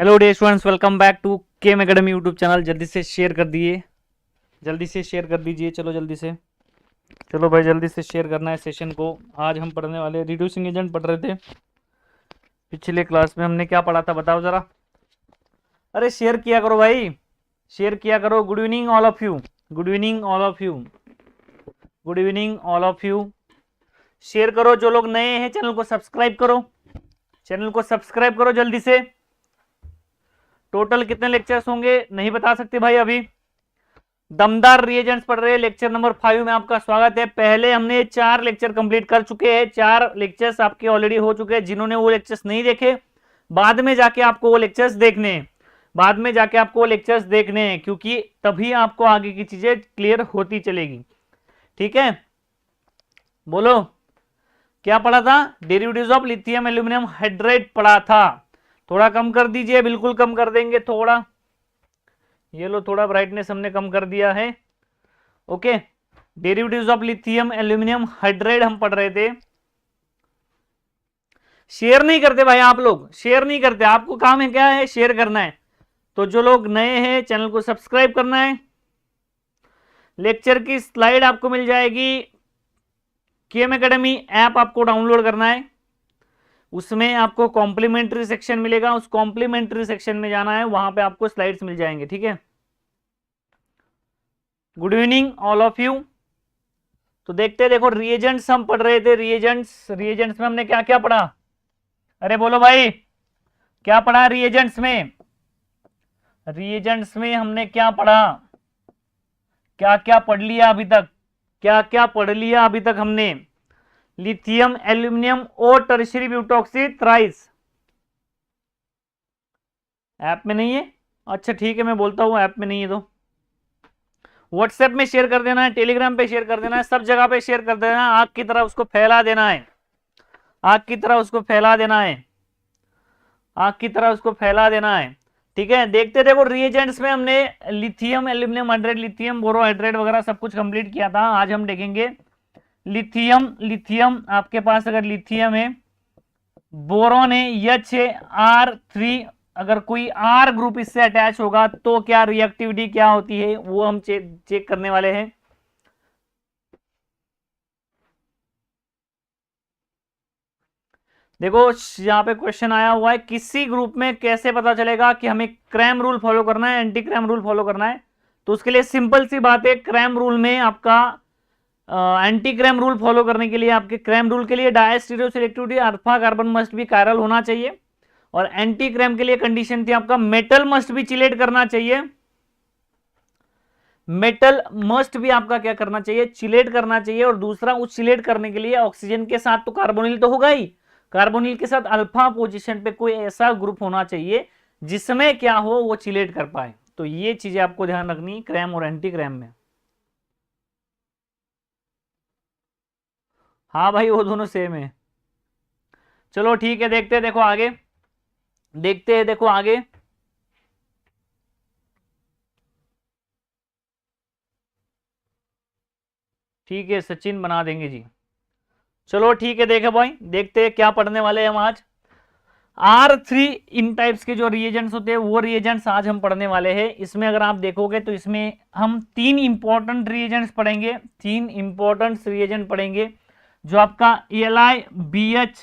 Hello dear students, welcome back to chem academy YouTube channel. जल्दी से share कर दिए, जल्दी से शेयर कर दीजिए। चलो जल्दी से, चलो भाई जल्दी से शेयर करना है सेशन को। आज हम पढ़ने वाले रिड्यूसिंग एजेंट पढ़ रहे थे। पिछले क्लास में हमने क्या पढ़ा था बताओ ज़रा। अरे शेयर किया करो भाई, शेयर किया करो। Good evening all of you, good evening all of you, good evening all of you. Share करो। जो लोग नए हैं चैनल को सब्सक्राइब करो, चैनल को सब्सक्राइब करो जल्दी से। टोटल कितने लेक्चर्स होंगे नहीं बता सकते भाई अभी। दमदार रिएजेंट्स पढ़ रहे हैं, लेक्चर नंबर 5 में आपका स्वागत है। पहले हमने 4 लेक्चर कंप्लीट कर चुके हैं, 4 लेक्चर्स आपके ऑलरेडी हो चुके हैं। जिन्होंने वो लेक्चर्स नहीं देखे, बाद में जाके आपको वो लेक्चर्स देखने हैं, बाद में जाके आपको वो लेक्चर्स देखने हैं, क्योंकि तभी आपको आगे की चीजें क्लियर होती चलेगी। ठीक है, बोलो क्या पढ़ा था? Derivatives of lithium aluminium hydride पढ़ा था। थोड़ा कम कर दीजिए, बिल्कुल कम कर देंगे थोड़ा। ये लो, थोड़ा ब्राइटनेस हमने कम कर दिया है। Okay, derivatives of lithium aluminium hydride हम पढ़ रहे थे। शेयर नहीं करते भाई आप लोग, शेयर नहीं करते। आपको काम है क्या है? शेयर करना है। तो जो लोग नए हैं चैनल को सब्सक्राइब करना है। लेक्चर की स्लाइड आपको मिल जाएगी, केम एकेडमी ऐप आपको डाउनलोड करना है। उसमें आपको कॉम्प्लीमेंट्री सेक्शन मिलेगा, उस कॉम्प्लीमेंट्री सेक्शन में जाना है, वहां पे आपको स्लाइड्स मिल जाएंगे। ठीक है, good evening all of you. तो देखते हैं, देखो रिएजेंट्स हम पढ़ रहे थे। रिएजेंट्स में हमने क्या क्या पढ़ा? अरे बोलो भाई, क्या पढ़ा रिएजेंट्स में? रिएजेंट्स में हमने क्या पढ़ा? क्या क्या पढ़ लिया अभी तक? क्या क्या पढ़ लिया अभी तक हमने? लिथियम एल्यूमिनियम और टर्शियरी ब्यूटॉक्सी थ्राइस। ऐप में नहीं है? अच्छा ठीक है, मैं बोलता हूं ऐप में नहीं है तो व्हाट्सएप में शेयर कर देना है, टेलीग्राम पे शेयर कर देना है, सब जगह पे शेयर कर देना है। आग की तरह उसको फैला देना है, आग की तरह उसको फैला देना है, आग की तरह उसको फैला देना है। ठीक है, देखते देखो रिएजेंट्स में हमने lithium aluminium hydride, lithium borohydride वगैरह सब कुछ कंप्लीट किया था। आज हम देखेंगे लिथियम। लिथियम आपके पास अगर लिथियम है, बोरॉन है, एच है, R3, अगर कोई R ग्रुप इससे अटैच होगा तो क्या रिएक्टिविटी क्या होती है वो हम चेक करने वाले हैं। देखो यहाँ पे क्वेश्चन आया हुआ है, किसी ग्रुप में कैसे पता चलेगा कि हमें क्रैम रूल फॉलो करना है, एंटी क्रैम रूल फॉलो करना है? तो उसके लिए सिंपल सी बात है, क्रैम रूल में आपका एंटी क्रैम रूल फॉलो करने के लिए, आपके क्रैम रूल के लिए diastereo selectivity alpha carbon must भी कायरल होना चाहिए, और एंटी क्रैम के लिए कंडीशन थी आपका मेटल मस्ट भी चिलेट करना चाहिए। मेटल मस्ट भी आपका क्या करना चाहिए? चिलेट करना चाहिए। और दूसरा, उस चिलेट करने के लिए ऑक्सीजन के साथ तो कार्बोनिल तो होगा ही, कार्बोनिल के साथ अल्फा पोजीशन पे कोई ऐसा ग्रुप होना चाहिए जिसमें क्या हो, वो चिलेट कर पाए। तो ये चीजें आपको ध्यान रखनी क्रैम और एंटी क्रैम में। हाँ भाई, वो दोनों सेम है। चलो ठीक है, देखते हैं, देखो आगे देखते हैं, देखो आगे। ठीक है, सचिन बना देंगे जी। चलो ठीक है, देखे भाई, देखते हैं क्या पढ़ने वाले हैं हम आज। R3 इन टाइप्स के जो रिएजेंट्स होते हैं वो रिएजेंट्स आज हम पढ़ने वाले हैं। इसमें अगर आप देखोगे तो इसमें हम 3 इंपॉर्टेंट रिएजेंट्स पढ़ेंगे, 3 इंपॉर्टेंट रिएजेंट पढ़ेंगे। जो आपका LiBH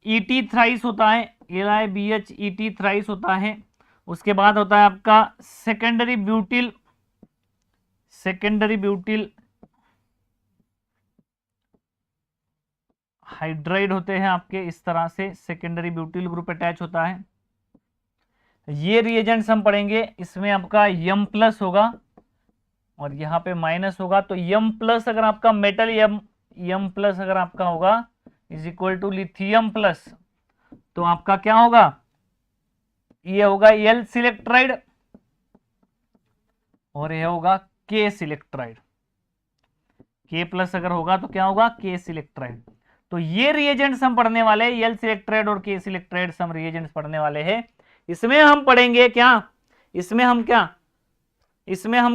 ET थ्राइस होता है, LiBH ET थ्राइस होता है। उसके बाद होता है आपका secondary butyl, secondary butyl hydride होते हैं आपके इस तरह से, सेकेंडरी ब्यूटिल ग्रुप अटैच होता है। ये रिएजेंट्स हम पढ़ेंगे। इसमें आपका M+ होगा और यहाँ पे माइनस होगा। तो M+ अगर आपका मेटल M+ अगर आपका होगा is equal to lithium plus, तो आपका क्या होगा? ये होगा L सिलेक्ट्राइड और ये होगा K सिलेक्ट्राइड। K+ अगर होगा तो क्या होगा? K सिलेक्ट्राइड। तो ये रिएजेंट्स हम पढ़ने वाले हैं, L सिलेक्ट्राइड और K सिलेक्ट्राइड हम रिएजेंट्स पढ़ने वाले हैं। इसमें हम पढ़ेंगे क्या? इसमें हम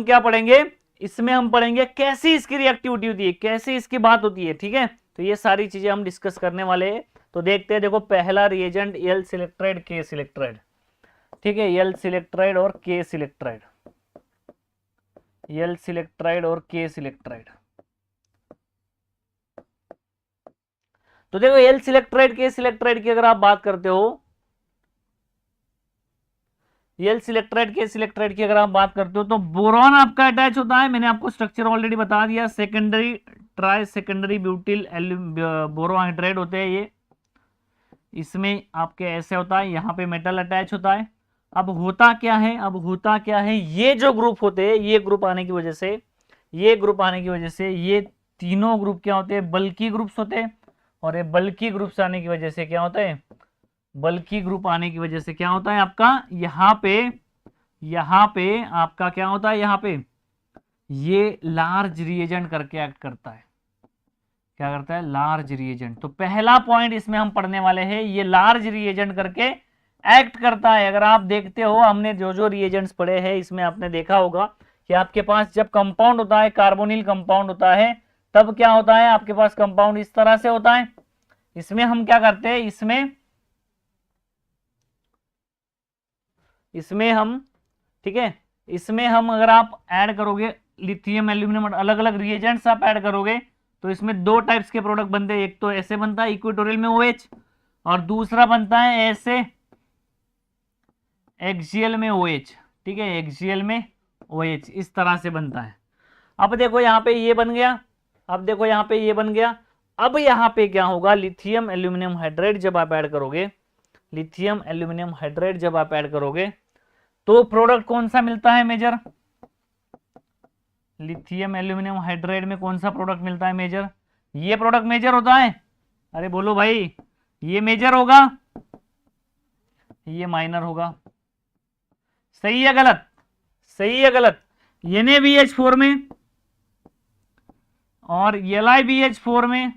क्या पढ़ेंगे? इसमें हम पढ़ेंगे कैसी इसकी रिएक्टिविटी होती है, कैसी इसकी बात होती है। ठीक है, तो ये सारी चीजें हम डिस्कस करने वाले हैं। तो देखते हैं, देखो पहला रिएजेंट एल सिलेक्ट्राइड के सिलेक्ट्राइड, ठीक है, एल सिलेक्ट्राइड और के सिलेक्ट्राइड, एल सिलेक्ट्राइड और के सिलेक्ट्राइड। तो देखो एल सिलेक्ट्राइड के सिलेक्ट्राइड की अगर आप बात करते हो, एल सिलेक्ट्राइड के सिलेक्ट्राइड की अगर आप बात करते हो, तो बोरॉन आपका अटैच होता है, मैंने आपको स्ट्रक्चर ऑलरेडी बता दिया, secondary try secondary butyl borohydride होते हैं ये, इसमें आपके ऐसे होता है, यहाँ पे मेटल अटैच होता है। अब होता क्या है, अब होता क्या है, ये जो ग्रुप होते हैं, ये ग्रुप आने की वजह से, ये ग्रुप आने की वजह से ये तीनों ग्रुप क्या होते हैं, बल्कि ग्रुप्स होते हैं, और ये बल्कि ग्रुप्स आने की वजह से क्या होता है, बल्कि ग्रुप आने की वजह से क्या होता है आपका, यहाँ पे आपका क्या होता है, यहाँ पे ये लार्ज रिएजेंट करके एक्ट करता है, क्या करता है, लार्ज रिएजेंट। तो पहला पॉइंट इसमें हम पढ़ने वाले हैं, ये लार्ज रिएजेंट करके एक्ट करता है। अगर आप देखते हो, हमने जो जो रिएजेंट्स पढ़े हैं इसमें आपने देखा होगा कि आपके पास जब कंपाउंड होता है, कार्बोनिल कंपाउंड होता है, तब क्या होता है, आपके पास कंपाउंड इस तरह से होता है। इसमें हम क्या करते हैं, इसमें हम, ठीक है, इसमें हम अगर आप ऐड करोगे लिथियम एल्यूमिनियम, अलग अलग रिएजेंट्स आप ऐड करोगे, तो इसमें दो टाइप्स के प्रोडक्ट बनते हैं, एक तो ऐसे बनता है इक्वेटोरियल में OH, और दूसरा बनता है ऐसे एक्सियल में OH, ठीक है, एक्सियल में OH इस तरह से बनता है। अब देखो यहाँ पे ये बन गया, अब देखो यहाँ पे ये बन गया। अब यहाँ पे क्या होगा, लिथियम एल्यूमिनियम हाइड्राइड जब आप ऐड करोगे, लिथियम एल्यूमिनियम हाइड्राइड जब आप ऐड करोगे, तो प्रोडक्ट कौन सा मिलता है मेजर, लिथियम एल्यूमिनियम हाइड्राइड में कौन सा प्रोडक्ट मिलता है मेजर, ये प्रोडक्ट मेजर होता है। अरे बोलो भाई, ये मेजर होगा, ये माइनर होगा, सही है गलत, सही है गलत। NaBH4 में और LiBH4 में,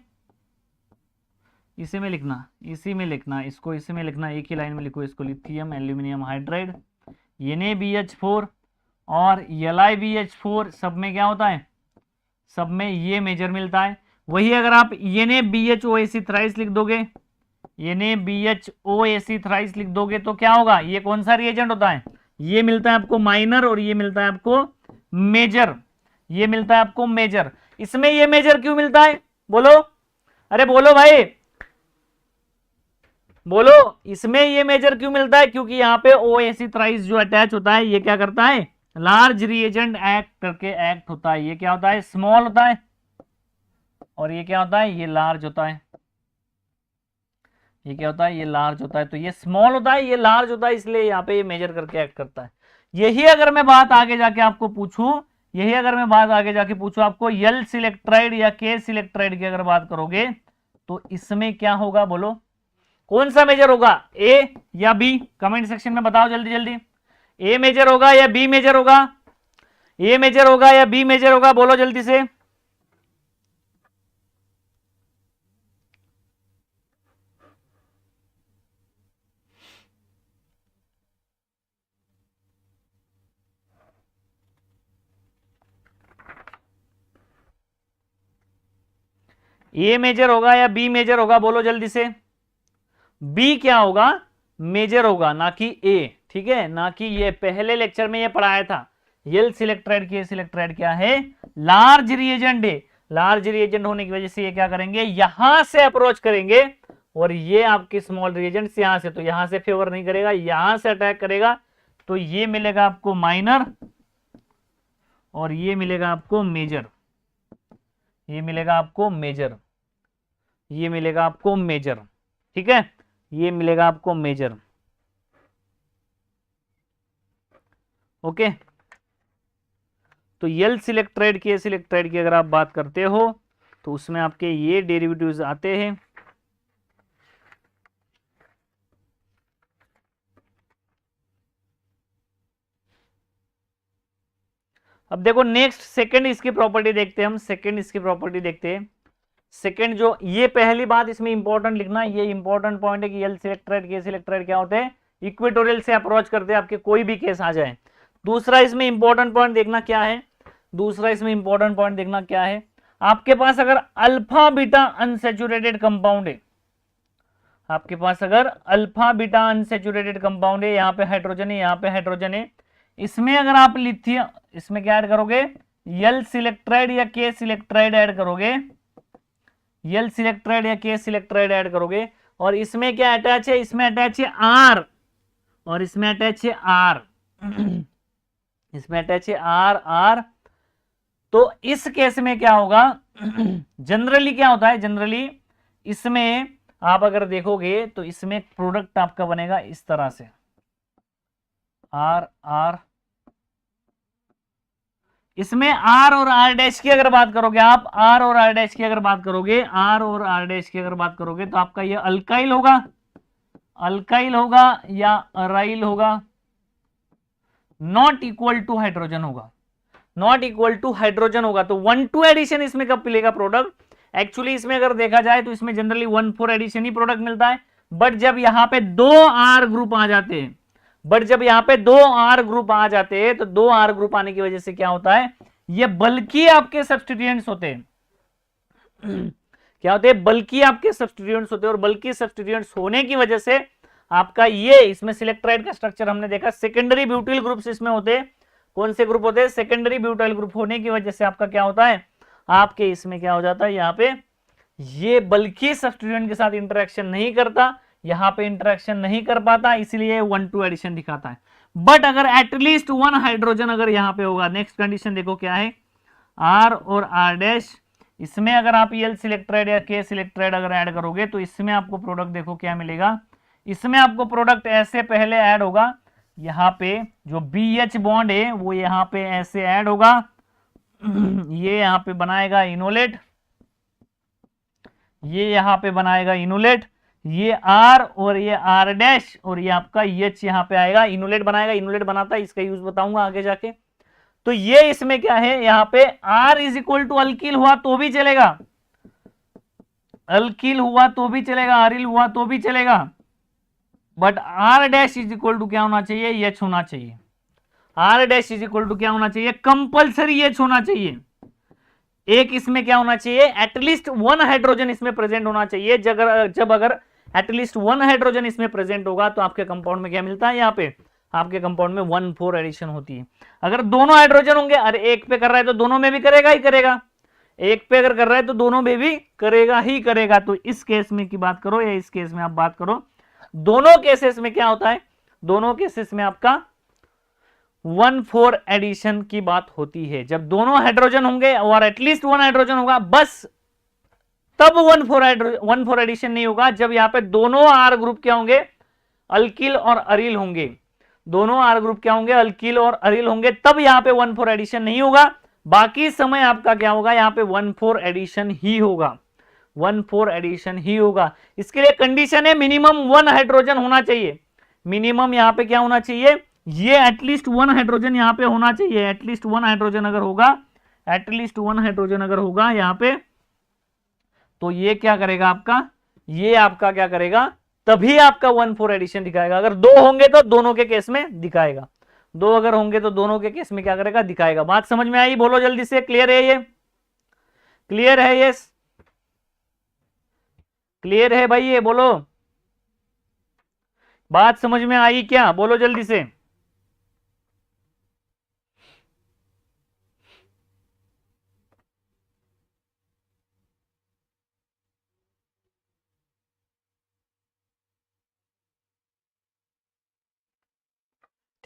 इसी में लिखना, इसी में लिखना, इसको इसी में लिखना, एक ही लाइन में लिखो इसको, लिथियम एल्यूमिनियम हाइड्राइड, NaBH4 और LiBH4 सब में क्या होता है, सब में ये मेजर मिलता है। वही अगर आप NaBHOAC थ्राइस लिख दोगे, NaBHOAC थ्राइस लिख दोगे, तो क्या होगा, ये कौन सा रिएजेंट होता है, ये मिलता है आपको माइनर, और ये मिलता है आपको मेजर, ये मिलता है आपको मेजर। इसमें ये मेजर क्यों मिलता है, बोलो, अरे बोलो भाई, बोलो, इसमें ये मेजर क्यों मिलता है, क्योंकि यहाँ पे OAC थ्राइस जो अटैच होता है, ये क्या करता है, लार्ज रिएजेंट एक्ट करके एक्ट होता है। ये क्या होता है, स्मॉल होता है, और ये क्या होता है, ये लार्ज होता है, ये क्या होता है, ये लार्ज होता है। तो ये स्मॉल होता है, ये लार्ज होता है, इसलिए यहाँ पे ये मेजर करके एक्ट करता है। यही अगर मैं बात आगे जाके आपको पूछूं, यही अगर मैं बात आगे जाके पूछूं आपको, एल सिलेक्ट्राइड या के सिलेक्ट्राइड की अगर बात करोगे, तो इसमें क्या होगा, बोलो कौन सा मेजर होगा, ए या बी, कमेंट सेक्शन में बताओ जल्दी जल्दी। ए मेजर होगा या बी मेजर होगा, ए मेजर होगा या बी मेजर होगा, बोलो जल्दी से। ए मेजर होगा या बी मेजर होगा, बोलो जल्दी से। बी क्या होगा, मेजर होगा, ना कि ए, ठीक है, ना कि ये। पहले लेक्चर में ये पढ़ाया था, एल सिलेक्ट्राइड के सिलेक्ट्राइड क्या है, लार्ज रिएजेंट है। लार्ज रिएजेंट होने की वजह से ये क्या करेंगे, यहां से अप्रोच करेंगे, और ये आपके स्मॉल रिएजेंट यहां से, तो यहां से फेवर नहीं करेगा, यहां से अटैक करेगा, तो ये मिलेगा आपको माइनर, और ये मिलेगा आपको मेजर, ये मिलेगा आपको मेजर, ये मिलेगा आपको मेजर, ठीक है, ये मिलेगा आपको मेजर। ओके, तो एल सिलेक्ट्राइड के सिलेक्ट्राइड की अगर आप बात करते हो, तो उसमें आपके ये डेरिवेटिव्स आते हैं। अब देखो नेक्स्ट सेकंड इसकी प्रॉपर्टी देखते हैं हम, सेकंड इसकी प्रॉपर्टी देखते हैं। सेकंड जो, ये पहली बात इसमें इंपॉर्टेंट लिखना, ये इंपॉर्टेंट पॉइंट है कि एल सिलेक्ट्राइड के सिलेक्ट्राइड क्या होते हैं, इक्वेटोरियल से अप्रोच करते हैं, आपके कोई भी केस आ जाए। दूसरा इसमें इंपॉर्टेंट पॉइंट देखना क्या है, दूसरा इसमें इंपॉर्टेंट पॉइंट देखना क्या है, आपके पास अगर अल्फा बीटा अनसैचुरेटेड कंपाउंड है, आपके पास अगर अल्फा बीटा अनसेचुरेटेड कंपाउंड है, यहाँ पे हाइड्रोजन है, यहाँ पे हाइड्रोजन है, इसमें अगर आप लिथियम, इसमें क्या ऐड करोगे, यल सिलेक्ट्राइड या के सिलेक्ट्राइड ऐड करोगे, यल सिलेक्ट्राइड या के सिलेक्ट्राइड ऐड करोगे, और इसमें क्या अटैच है, इसमें अटैच है आर, और इसमें अटैच है आर इसमें अटैच है आर आर। तो इस केस में क्या होगा जनरली क्या होता है, जनरली इसमें आप अगर देखोगे तो इसमें प्रोडक्ट आपका बनेगा इस तरह से, आर आर, इसमें आर और आर डैश की अगर बात करोगे आप, आर और आर डैश की अगर बात करोगे, आर और आर डैश की अगर बात करोगे तो आपका ये अल्काइल होगा, अल्काइल होगा या अराइल होगा, नॉट इक्वल टू हाइड्रोजन होगा, नॉट इक्वल टू हाइड्रोजन होगा। तो 1,2 एडिशन इसमें कब मिलेगा प्रोडक्ट, एक्चुअली इसमें अगर देखा जाए तो इसमें जनरली 1,4 एडिशन ही प्रोडक्ट मिलता है, बट जब यहां पे 2 आर ग्रुप आ जाते हैं, बट जब यहां पे 2 आर ग्रुप आ जाते हैं, तो 2 आर ग्रुप आने की वजह से क्या होता है, ये बल्कि आपके सब्स्टिट्यूएंट्स होते हैं क्या होते हैं, बल्कि आपके सब्स्टिट्यूएंट्स होते हैं, और बल्कि सब्स्टिट्यूएंट्स होने की वजह से आपका ये, इसमें सिलेक्ट्राइड का स्ट्रक्चर हमने देखा, सेकेंडरी ब्यूटिल ग्रुप्स इसमें होते हैं। कौन से ग्रुप होते हैं, सेकेंडरी ब्यूटाइल ग्रुप होने की वजह से आपका क्या होता है, आपके इसमें क्या हो जाता है, यहाँ पे ये बल्कि सब्स्टिट्यूएंट के साथ इंटरेक्शन नहीं करता, यहाँ पे इंटरेक्शन नहीं कर पाता, इसलिए 1,2 एडिशन दिखाता है। बट अगर एटलीस्ट 1 हाइड्रोजन अगर यहाँ पे होगा, नेक्स्ट कंडीशन देखो क्या है, आर और आर डैश, इसमें अगर आप एल सिलेक्ट्राइड या के सिलेक्ट्राइड अगर ऐड करोगे तो इसमें आपको प्रोडक्ट देखो क्या मिलेगा, इसमें आपको प्रोडक्ट ऐसे पहले ऐड होगा, यहाँ पे जो BH बॉन्ड है वो यहाँ पे ऐसे ऐड होगा ये यहाँ पे बनाएगा इनोलेट, ये यहाँ पे बनाएगा इनोलेट, ये R और ये R डैश और ये आपका H यहाँ पे आएगा, इनोलेट बनाएगा, इनोलेट बनाता है, इसका यूज बताऊंगा आगे जाके। तो ये इसमें क्या है, यहाँ पे R is equal to alkyl हुआ तो भी चलेगा, अल्किल हुआ तो भी चलेगा, अरिल हुआ तो भी चलेगा, but R dash is equal to क्या होना चाहिए, H होना चाहिए, R dash is equal to क्या होना चाहिए, कंपल्सरी H होना चाहिए। एक इसमें क्या होना चाहिए, एटलीस्ट 1 हाइड्रोजन इसमें प्रेजेंट होना चाहिए। जब अगर एटलीस्ट 1 हाइड्रोजन इसमें प्रेजेंट होगा तो आपके कंपाउंड में क्या मिलता है, यहाँ पे आपके कंपाउंड में 1,4 एडिशन होती है। अगर दोनों हाइड्रोजन होंगे, अरे एक पे कर रहा है तो दोनों में भी करेगा ही करेगा, एक पे अगर कर रहा है तो दोनों में भी करेगा ही करेगा। तो इस केस में की बात करो या इस केस में आप बात करो, दोनों केसेस में क्या होता है, दोनों केसेस में आपका 1,4 एडिशन की बात होती है। जब दोनों हाइड्रोजन होंगे और एटलीस्ट 1 हाइड्रोजन होगा, बस तब 1,4 एडिशन नहीं होगा। जब यहां पे दोनों आर ग्रुप क्या होंगे, अल्किल और अरिल होंगे, दोनों आर ग्रुप क्या होंगे, अल्किल और अरिल होंगे, तब यहां पे 1,4 एडिशन नहीं होगा। बाकी समय आपका क्या होगा, यहां पे 1,4 एडिशन ही होगा, 1,4 एडिशन ही होगा। इसके लिए कंडीशन है मिनिमम 1 हाइड्रोजन होना चाहिए, मिनिमम यहां पे क्या होना चाहिए, ये एटलीस्ट 1 हाइड्रोजन यहां पे होना चाहिए। एटलीस्ट 1 हाइड्रोजन अगर होगा, एटलीस्ट 1 हाइड्रोजन अगर होगा यहां पे, तो ये क्या करेगा आपका, ये आपका क्या करेगा, तभी आपका 1,4 एडिशन दिखाएगा। अगर 2 होंगे तो दोनों के केस में दिखाएगा, 2 अगर होंगे तो दोनों के केस में क्या करेगा, दिखाएगा। बात समझ में आई, बोलो जल्दी से, क्लियर है ये, क्लियर है ये, क्लियर है भाई ये, बोलो बात समझ में आई क्या, बोलो जल्दी से।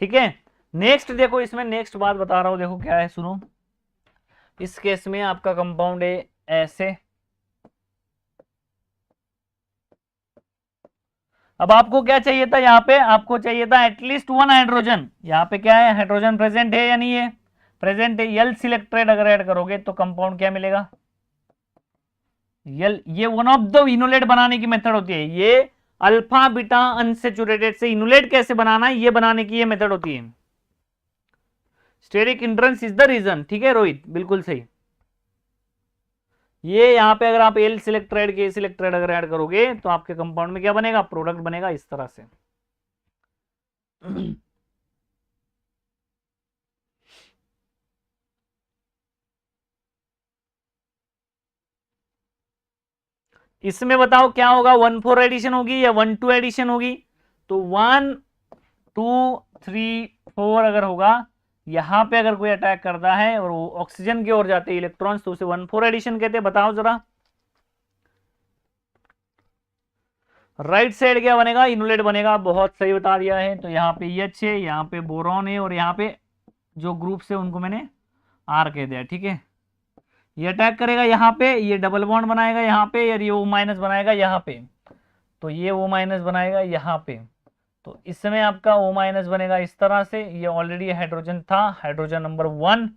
ठीक है, नेक्स्ट देखो, इसमें नेक्स्ट बात बता रहा हूं, देखो क्या है, सुनो। इस केस में आपका कंपाउंड है ऐसे, अब आपको क्या चाहिए था, यहां पे आपको चाहिए था एटलीस्ट 1 हाइड्रोजन। यहां पे क्या है, हाइड्रोजन प्रेजेंट है या नहीं है, प्रेजेंट है। यल सिलेक्ट्रेड अगर ऐड करोगे तो कंपाउंड क्या मिलेगा, यल, ये वन ऑफ द इनोलेट बनाने की मेथड होती है। ये अल्फा बीटा अनसेचुरेटेड से इनोलेट कैसे बनाना है, ये बनाने की ये मेथड होती है। Steric hindrance is the reason, ठीक है रोहित, बिल्कुल सही। ये यहां पे अगर आप एल सिलेक्ट्रेड के सिलेक्ट्रेड अगर ऐड करोगे तो आपके कंपाउंड में क्या बनेगा, प्रोडक्ट बनेगा इस तरह से इसमें बताओ क्या होगा, 1,4 एडिशन होगी या 1,2 एडिशन होगी? तो 1 2 3 4 अगर होगा, यहां पे अगर कोई अटैक करता है और वो ऑक्सीजन की ओर जाते हैं इलेक्ट्रॉन्स, तो उसे 1,4 एडिशन कहते हैं। बताओ जरा राइट साइड क्या बनेगा, इनुलेट बनेगा। बहुत सही बता दिया है। तो यहाँ पे एच है, यहाँ पे बोरॉन है, और यहाँ पे जो ग्रुप से उनको मैंने आर कह दिया, ठीक है। ये अटैक करेगा यहाँ पे, ये डबल बॉन्ड बनाएगा यहाँ पे, और ये O माइनस बनाएगा यहाँ पे, तो ये O माइनस बनाएगा यहाँ पे। तो इसमें आपका O माइनस बनेगा इस तरह से। ये ऑलरेडी हाइड्रोजन था, हाइड्रोजन नंबर 1,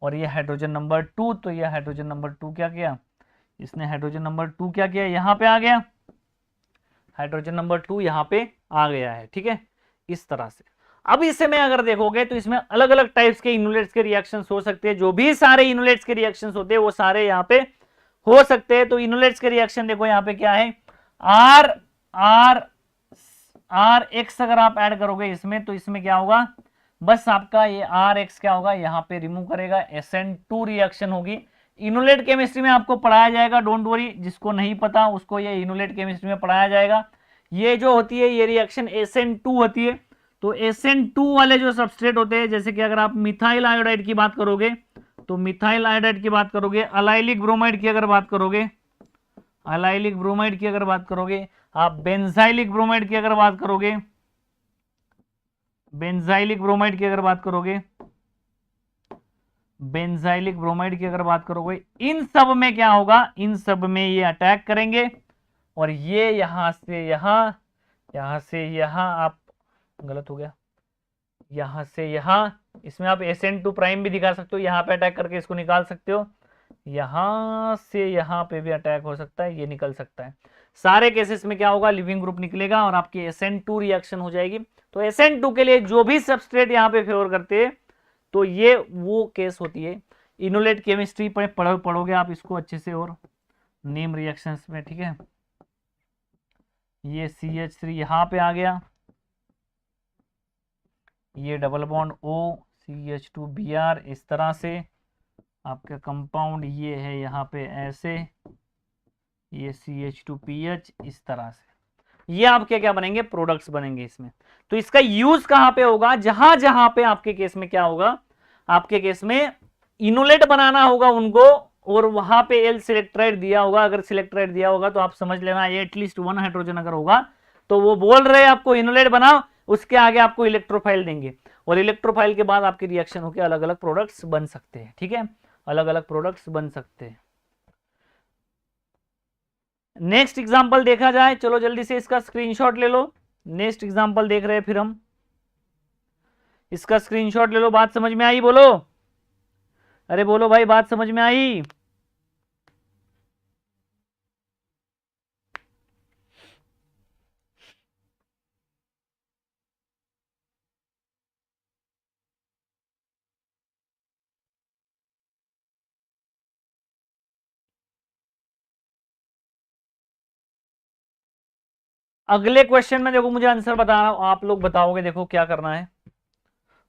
और ये हाइड्रोजन नंबर 2। तो ये हाइड्रोजन नंबर 2 क्या किया, इसने हाइड्रोजन नंबर 2 क्या किया, यहाँ पे आ गया। हाइड्रोजन नंबर 2 यहाँ पे आ गया है, ठीक है, इस तरह से। अब इसे में अगर देखोगे तो इसमें अलग अलग टाइप्स के इनुलेट्स के रिएक्शंस हो सकते हैं। जो भी सारे इनुलेट्स के रिएक्शंस होते हैं वो सारे यहाँ पे हो सकते हैं। तो इनुलेट्स के रिएक्शन देखो यहाँ पे क्या है, आर आर आर एक्स अगर आप ऐड करोगे इसमें, तो इसमें क्या होगा, बस आपका ये आर एक्स क्या होगा, यहाँ पे रिमूव करेगा, SN2 रिएक्शन होगी। इनुलेट केमिस्ट्री में आपको पढ़ाया जाएगा, डोंट वरी, जिसको नहीं पता उसको ये इनुलेट केमिस्ट्री में पढ़ाया जाएगा। ये जो होती है ये रिएक्शन SN2 होती है। तो SN2 वाले जो सबस्ट्रेट होते हैं, जैसे कि अगर आप मिथाइल आयोडाइड की बात करोगे, तो मिथाइल आयोडाइड की बात करोगे, अलाइलिक ब्रोमाइड की अगर बात करोगे, अलाइलिक ब्रोमाइड की अगर बात करोगे, आप बेंजाइलिक ब्रोमाइड की अगर बात करोगे, बेंजाइलिक ब्रोमाइड की अगर बात करोगे, बेंजाइलिक ब्रोमाइड की अगर बात करोगे, इन सब में क्या होगा, इन सब में ये अटैक करेंगे, और ये यहां से यहां, यहां से यहां, आप गलत हो गया, यहां से यहां, इसमें आप SN2 प्राइम भी दिखा सकते हो, यहां पे अटैक करके इसको निकाल सकते हो, यहां से यहां पे भी अटैक हो सकता है, ये निकल सकता है। सारे केसेस में क्या होगा, लिविंग ग्रुप निकलेगा और आपकी SN2 रिएक्शन हो जाएगी। तो SN2 के लिए जो भी सबस्ट्रेट यहाँ पे फेवर करते हैं, तो ये वो केस होती है। इनुलेट केमिस्ट्री पढ़ोगे आप इसको अच्छे से, और नेम रिएक्शंस में, ठीक है। ये CH3 यहाँ पे आ गया, ये डबल बॉन्ड O CH2Br, इस तरह से आपका कंपाउंड ये है यहाँ पे ऐसे, ये CH2PH, इस तरह से ये आपके क्या बनेंगे, प्रोडक्ट्स बनेंगे इसमें। तो इसका यूज कहां पे होगा, जहां जहां पे आपके केस में क्या होगा, आपके केस में इनुलेट बनाना होगा उनको, और वहां पे L सिलेक्ट्राइड दिया होगा। अगर सिलेक्ट्राइड दिया होगा तो आप समझ लेना ये एटलीस्ट 1 हाइड्रोजन अगर होगा, तो वो बोल रहे हैं आपको इनुलेट बनाओ, उसके आगे आपको इलेक्ट्रोफाइल देंगे, और इलेक्ट्रोफाइल के बाद आपकी रिएक्शन होकर अलग अलग प्रोडक्ट्स बन सकते हैं, ठीक है, अलग अलग प्रोडक्ट्स बन सकते हैं। नेक्स्ट एग्जांपल देखा जाए, चलो जल्दी से इसका स्क्रीनशॉट ले लो। नेक्स्ट एग्जांपल देख रहे हैं फिर हम, इसका स्क्रीनशॉट ले लो। बात समझ में आई, बोलो, अरे बोलो भाई, बात समझ में आई? अगले क्वेश्चन में देखो मुझे आंसर बताना, आप लोग बताओगे, देखो क्या करना है।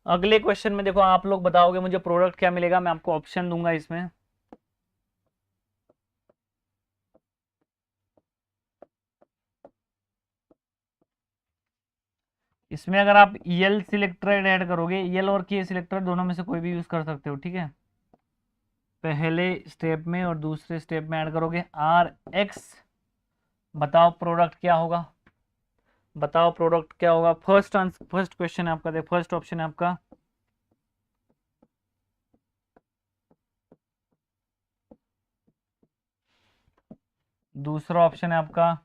अगले क्वेश्चन में देखो आप लोग बताओगे मुझे प्रोडक्ट क्या मिलेगा, मैं आपको ऑप्शन दूंगा इसमें। इसमें अगर आप L सिलेक्ट्राइड ऐड करोगे, L और K सिलेक्ट्राइड दोनों में से कोई भी यूज कर सकते हो, ठीक है। पहले स्टेप में और दूसरे स्टेप में ऐड करोगे RX, बताओ प्रोडक्ट क्या होगा, बताओ प्रोडक्ट क्या होगा। फर्स्ट क्वेश्चन है आपका, देखो फर्स्ट ऑप्शन है आपका, दूसरा ऑप्शन है आपका,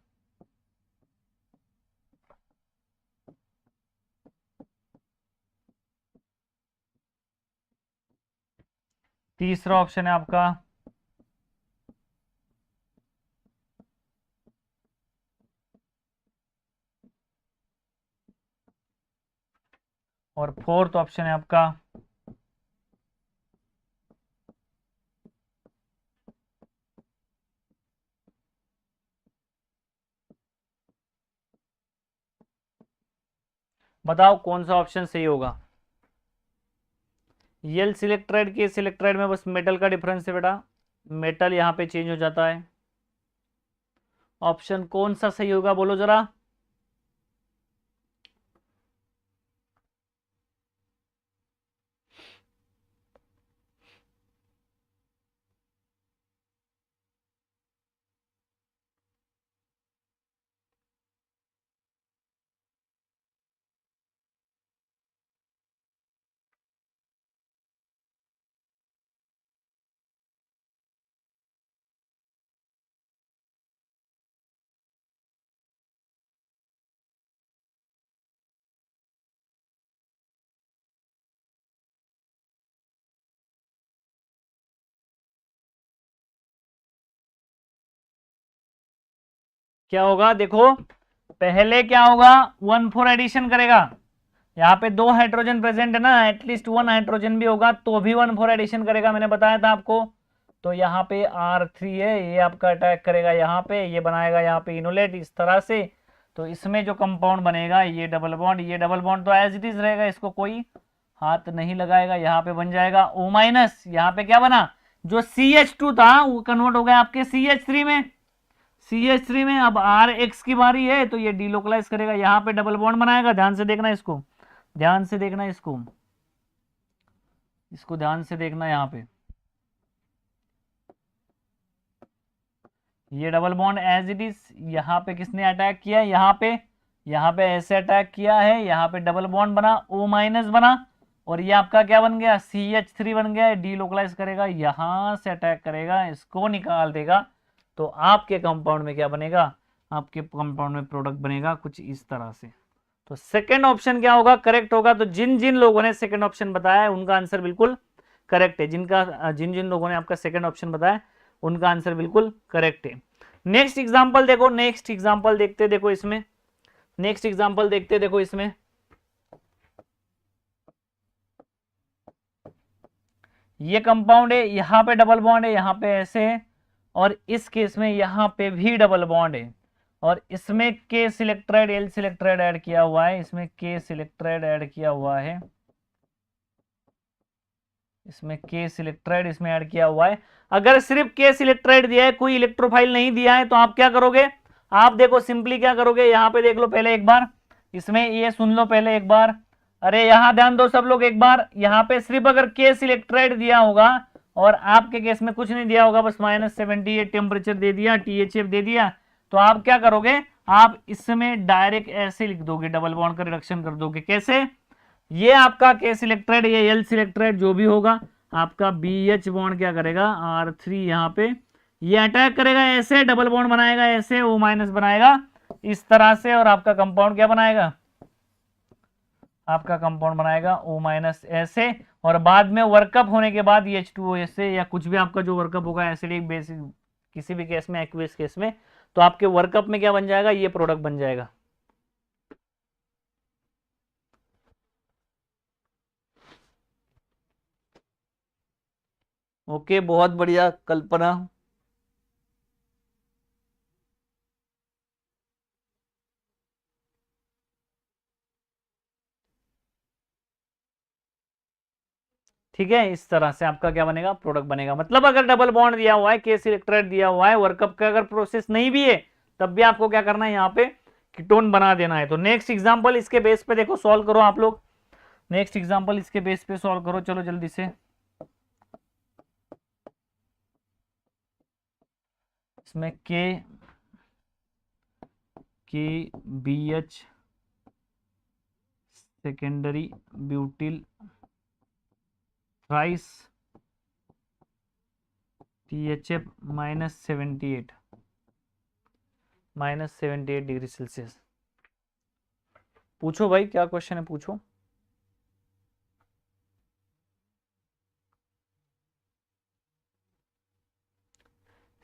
तीसरा ऑप्शन है आपका, और फोर्थ ऑप्शन है आपका। बताओ कौन सा ऑप्शन सही होगा। L सिलेक्ट्राइड के सिलेक्ट्राइड में बस मेटल का डिफरेंस है बेटा, मेटल यहाँ पे चेंज हो जाता है, ऑप्शन कौन सा सही होगा बोलो जरा। क्या होगा देखो, पहले क्या होगा, 1 4 एडिशन करेगा, यहाँ पे 2 हाइड्रोजन प्रेजेंट है ना, एटलीस्ट 1 हाइड्रोजन भी होगा तो भी 1 4 एडिशन करेगा, मैंने बताया था आपको। तो यहाँ पे R3 है, ये आपका अटैक करेगा यहाँ पे, ये बनाएगा यहाँ पे इनोलेट इस तरह से। तो इसमें जो कंपाउंड बनेगा ये डबल बॉन्ड, ये डबल बॉन्ड तो एज इट इज रहेगा, इसको कोई हाथ नहीं लगाएगा। यहाँ पे बन जाएगा O-, यहाँ पे क्या बना, जो CH2 था वो कन्वर्ट हो गया आपके CH3 में, CH3 में। अब RX की बारी है तो ये डीलोकलाइज करेगा, यहाँ पे डबल बॉन्ड बनाएगा, ध्यान से देखना इसको, ध्यान से देखना इसको, इसको ध्यान से देखना। यहाँ पे ये double bond as it is, यहाँ पे किसने अटैक किया, यहाँ पे ऐसे अटैक किया है, यहाँ पे डबल बॉन्ड बना, O- बना, और ये आपका क्या बन गया, CH3 बन गया, डीलोकलाइज करेगा, यहाँ से अटैक करेगा, इसको निकाल देगा। तो आपके कंपाउंड में क्या बनेगा, आपके कंपाउंड में प्रोडक्ट बनेगा कुछ इस तरह से। तो सेकंड ऑप्शन क्या होगा, करेक्ट होगा। तो जिन जिन लोगों ने सेकंड ऑप्शन बताया है उनका आंसर बिल्कुल करेक्ट है, जिन जिन लोगों ने आपका सेकंड ऑप्शन बताया उनका आंसर बिल्कुल करेक्ट है। नेक्स्ट एग्जांपल देखो, नेक्स्ट एग्जांपल देखते, देखो इसमें नेक्स्ट एग्जांपल देखते, देखो इसमें ये कंपाउंड है, यहाँ पे डबल बॉन्ड है, यहाँ पे ऐसे है, और इस केस में यहाँ पे भी डबल बॉन्ड है, और इसमें K सिलेक्ट्राइड L सिलेक्ट्राइड ऐड किया हुआ है, इसमें K सिलेक्ट्राइड ऐड किया हुआ है, इसमें K सिलेक्ट्राइड इसमें ऐड किया हुआ है। अगर सिर्फ K सिलेक्ट्राइड दिया है, कोई इलेक्ट्रोफाइल नहीं दिया है, तो आप क्या करोगे, आप देखो सिंपली क्या करोगे, यहाँ पे देख लो पहले एक बार, इसमें ये सुन लो पहले एक बार, अरे यहाँ ध्यान दो सब लोग एक बार, यहाँ पे सिर्फ अगर K सिलेक्ट्राइड दिया होगा और आपके केस में कुछ नहीं दिया होगा, बस -78 टेम्परेचर दे दिया, THF दे दिया, तो आप क्या करोगे, आप इसमें डायरेक्ट ऐसे लिख दोगे, डबल बॉन्ड का रिडक्शन कर दोगे। कैसे, ये आपका K सिलेक्ट्राइड, ये L सिलेक्ट्राइड जो भी होगा, आपका BH बॉन्ड क्या करेगा, R3 यहाँ पे ये अटैक करेगा, ऐसे डबल बॉन्ड बनाएगा, ऐसे O- बनाएगा इस तरह से, और आपका कंपाउंड क्या बनाएगा, आपका कंपाउंड बनाएगा O- ऐसे, और बाद में वर्कअप होने के बाद H2O ऐसे, या कुछ भी आपका जो वर्कअप होगा एसिडिक बेसिक किसी भी केस में, एक्वियस केस में, तो आपके वर्कअप में क्या बन जाएगा, ये प्रोडक्ट बन जाएगा। ओके, बहुत बढ़िया कल्पना। ठीक है, इस तरह से आपका क्या बनेगा, प्रोडक्ट बनेगा। मतलब अगर डबल बॉन्ड दिया हुआ है, K सिलेक्ट्राइड दिया हुआ है, वर्कअप का अगर प्रोसेस नहीं भी है, तब भी आपको क्या करना है, यहाँ पे कीटोन बना देना है। तो नेक्स्ट एग्जांपल इसके बेस पे देखो, सॉल्व करो आप लोग, नेक्स्ट एग्जांपल इसके बेस पे सॉल्व करो, चलो जल्दी से। इसमें के BH secondary butyl thrice THF -78 degree Celsius. पूछो भाई, क्या क्वेश्चन है, पूछो।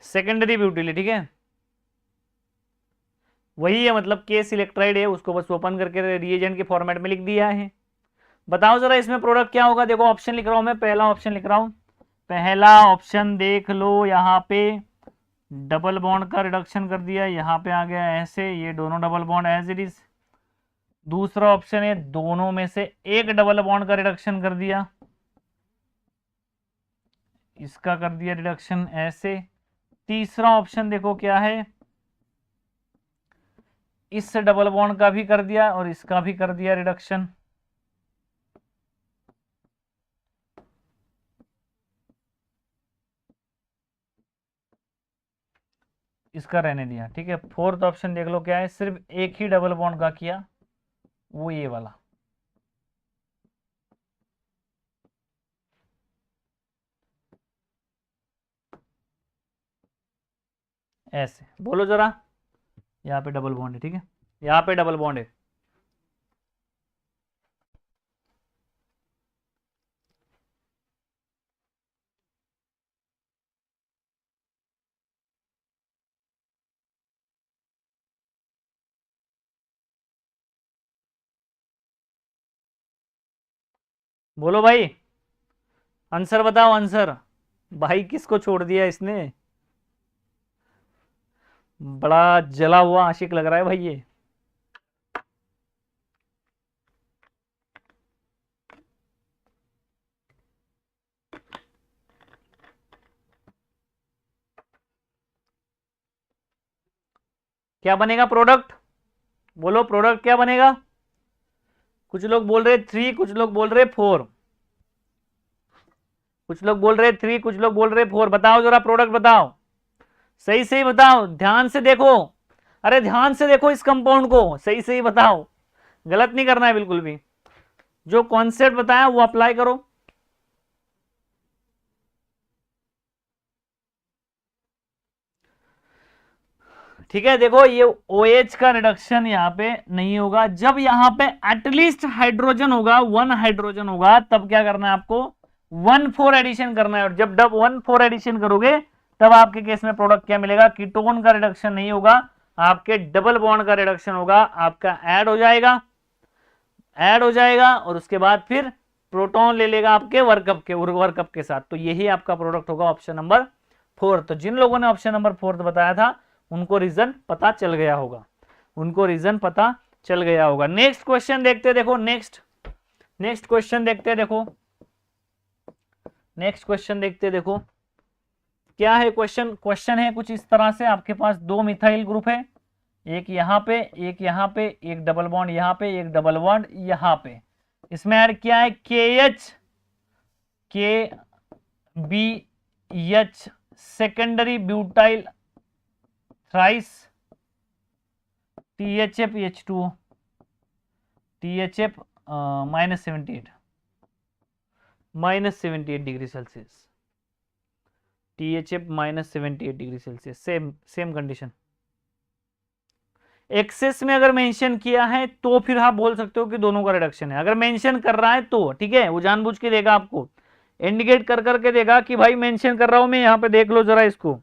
सेकेंडरी ब्यूटिल, ठीक है, वही है, मतलब K सिलेक्ट्राइड है, उसको बस ओपन करके रिएजेंट के फॉर्मेट में लिख दिया है। बताओ जरा इसमें प्रोडक्ट क्या होगा। देखो ऑप्शन लिख रहा हूं मैं, पहला ऑप्शन लिख रहा हूं, पहला ऑप्शन देख लो, यहाँ पे डबल बॉन्ड का रिडक्शन कर दिया, यहाँ पे आ गया ऐसे, ये दोनों double bond as it is. दूसरा ऑप्शन है दोनों में से एक डबल बॉन्ड का रिडक्शन कर दिया, इसका कर दिया रिडक्शन ऐसे। तीसरा ऑप्शन देखो क्या है, इस डबल बॉन्ड का भी कर दिया और इसका भी कर दिया रिडक्शन। इसका रहने दिया, ठीक है। फोर्थ ऑप्शन देख लो क्या है, सिर्फ एक ही डबल बॉन्ड का किया, वो ये वाला। ऐसे बोलो जरा, यहाँ पे डबल बॉन्ड है, ठीक है, यहाँ पे डबल बॉन्ड है। बोलो भाई, आंसर बताओ आंसर। भाई किसको छोड़ दिया इसने, बड़ा जला हुआ आशिक लग रहा है भाई ये। क्या बनेगा प्रोडक्ट, बोलो प्रोडक्ट क्या बनेगा। कुछ लोग बोल रहे 3, कुछ लोग बोल रहे 4, कुछ लोग बोल रहे 3, कुछ लोग बोल रहे 4। बताओ जरा प्रोडक्ट बताओ, सही सही बताओ, ध्यान से देखो, अरे ध्यान से देखो इस कंपाउंड को, सही सही बताओ, गलत नहीं करना है बिल्कुल भी। जो कॉन्सेप्ट बताया वो अप्लाई करो। ठीक है, देखो ये OH का रिडक्शन यहाँ पे नहीं होगा। जब यहाँ पे एटलीस्ट हाइड्रोजन होगा, 1 हाइड्रोजन होगा, तब क्या करना है आपको, 1,4 एडिशन करना है। और जब 1,4 एडिशन करोगे तब आपके केस में प्रोडक्ट क्या मिलेगा, कीटोन का रिडक्शन नहीं होगा, आपके डबल बॉन्ड का रिडक्शन होगा, आपका ऐड हो जाएगा, ऐड हो जाएगा और उसके बाद फिर प्रोटॉन ले लेगा आपके वर्कअप के साथ। तो यही आपका प्रोडक्ट होगा ऑप्शन नंबर 4। तो जिन लोगों ने ऑप्शन नंबर 4 बताया था उनको रीजन पता चल गया होगा, उनको रीजन पता चल गया होगा। नेक्स्ट क्वेश्चन देखते हैं, देखो नेक्स्ट क्वेश्चन देखते हैं, देखो नेक्स्ट क्वेश्चन देखते हैं, देखो क्या है क्वेश्चन है कुछ इस तरह से। आपके पास 2 मिथाइल ग्रुप है, एक यहाँ पे, एक यहाँ पे, एक डबल बॉन्ड यहाँ पे, एक डबल बॉन्ड यहाँ पे। इसमें ऐड किया है KH KBH secondary butyl thrice THF H2O THF -78 degree Celsius, THF -78 degree Celsius, same condition. Excess में अगर मेंशन किया है तो फिर आप बोल सकते हो कि दोनों का रिडक्शन है। अगर मेंशन कर रहा है तो ठीक है, वो जानबूझ के देगा, आपको इंडिकेट कर करके देगा कि भाई मेंशन कर रहा हूं मैं, यहां पे देख लो जरा इसको।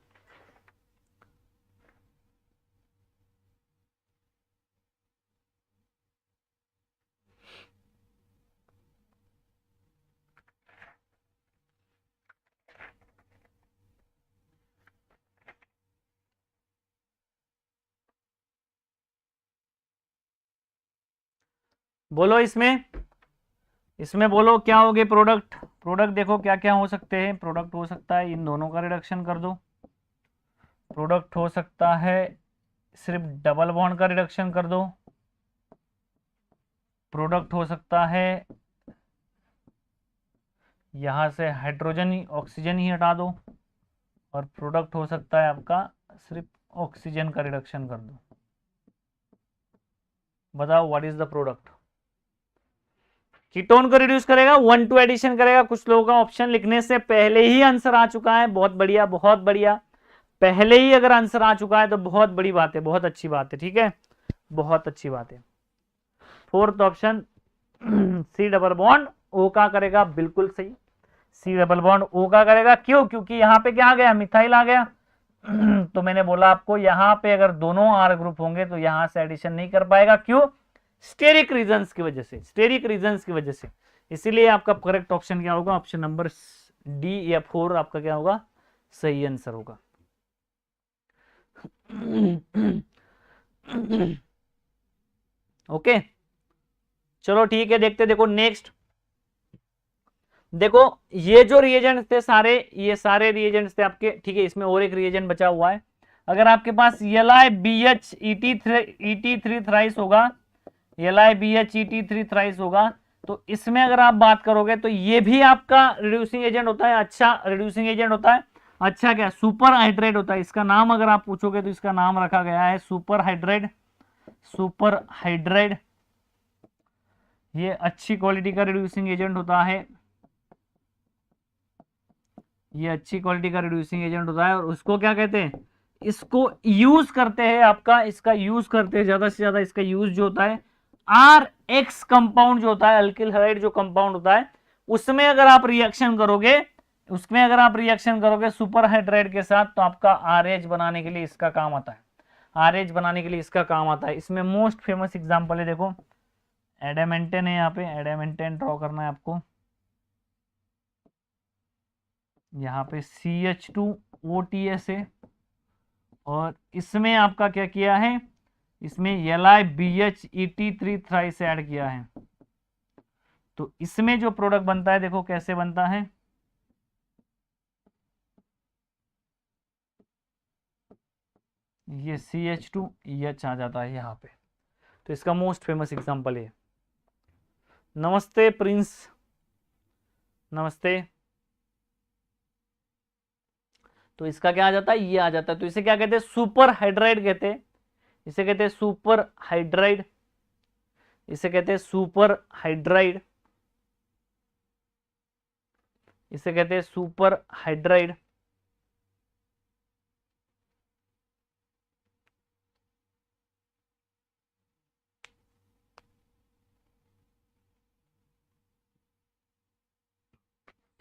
बोलो इसमें बोलो क्या हो गए प्रोडक्ट देखो क्या क्या हो सकते हैं। प्रोडक्ट हो सकता है इन दोनों का रिडक्शन कर दो, प्रोडक्ट हो सकता है सिर्फ डबल बॉन्ड का रिडक्शन कर दो, प्रोडक्ट हो सकता है यहां से हाइड्रोजन ही ऑक्सीजन ही हटा दो, और प्रोडक्ट हो सकता है आपका सिर्फ ऑक्सीजन का रिडक्शन कर दो। बताओ what is the product. Ketone को रिड्यूस करेगा, 1,2 एडिशन करेगा। कुछ लोगों का ऑप्शन लिखने से पहले ही आंसर आ चुका है, बहुत बढ़िया बहुत बढ़िया। पहले ही अगर आंसर आ चुका है तो बहुत बड़ी बात है, बहुत अच्छी बात है, ठीक है, बहुत अच्छी बात है। Fourth option C double bond O का करेगा, बिल्कुल सही, C डबल बॉन्ड O का करेगा। क्यों, क्योंकि यहाँ पे क्या आ गया, मिथाइल आ गया। तो मैंने बोला आपको यहाँ पे अगर दोनों R ग्रुप होंगे तो यहां से एडिशन नहीं कर पाएगा। क्यों, स्टेरिक रीजंस की वजह से, स्टेरिक रीजंस की वजह से। इसीलिए आपका करेक्ट ऑप्शन क्या होगा, ऑप्शन नंबर D या 4 आपका क्या होगा, सही आंसर होगा। ओके चलो ठीक है, देखते देखो नेक्स्ट। देखो ये जो रिएजेंट्स थे सारे, ये सारे रिएजेंट्स थे आपके, ठीक है। इसमें और एक रिएजेंट बचा हुआ है, अगर आपके पास LiBH-ET3 थ्राइस होगा, LiBH-ET3 थ्राइस होगा, तो इसमें अगर आप बात करोगे तो ये भी आपका रिड्यूसिंग एजेंट होता है, अच्छा रिड्यूसिंग एजेंट होता है। अच्छा क्या, सुपर हाइड्रेट होता है। इसका नाम अगर आप पूछोगे तो इसका नाम रखा गया है सुपर हाइड्रेट। सुपर हाइड्रेट ये अच्छी क्वालिटी का रिड्यूसिंग एजेंट होता है, ये अच्छी क्वालिटी का रिड्यूसिंग एजेंट होता है। और उसको क्या कहते हैं, इसको यूज करते हैं, आपका इसका यूज करते हैं ज्यादा से ज्यादा। इसका यूज जो होता है RX कंपाउंड जो होता है, अल्किल हाइड जो कंपाउंड होता है, उसमें अगर आप रिएक्शन करोगे, उसमें अगर आप रिएक्शन करोगे सुपर हाइड्रेट के साथ, तो आपका RH बनाने के लिए इसका काम आता है, RH बनाने के लिए इसका काम आता है। इसमें मोस्ट फेमस एग्जांपल है, देखो एडामेंटेन है, यहाँ पे एडामेंटेन ड्रॉ करना है आपको। यहाँ पे CH2OTS है, और इसमें आपका क्या किया है, इसमें LiBH-ET3 थ्राइस ऐड किया है। तो इसमें जो प्रोडक्ट बनता है, देखो कैसे बनता है, ये CH2H आ जाता है यहाँ पे। तो इसका मोस्ट फेमस एग्जांपल है। नमस्ते प्रिंस, नमस्ते। तो इसका क्या आ जाता है, ये आ जाता है। तो इसे क्या कहते हैं, सुपर हाइड्राइड कहते हैं, इसे कहते हैं सुपर हाइड्राइड, इसे कहते हैं सुपर हाइड्राइड, इसे कहते हैं सुपर हाइड्राइड।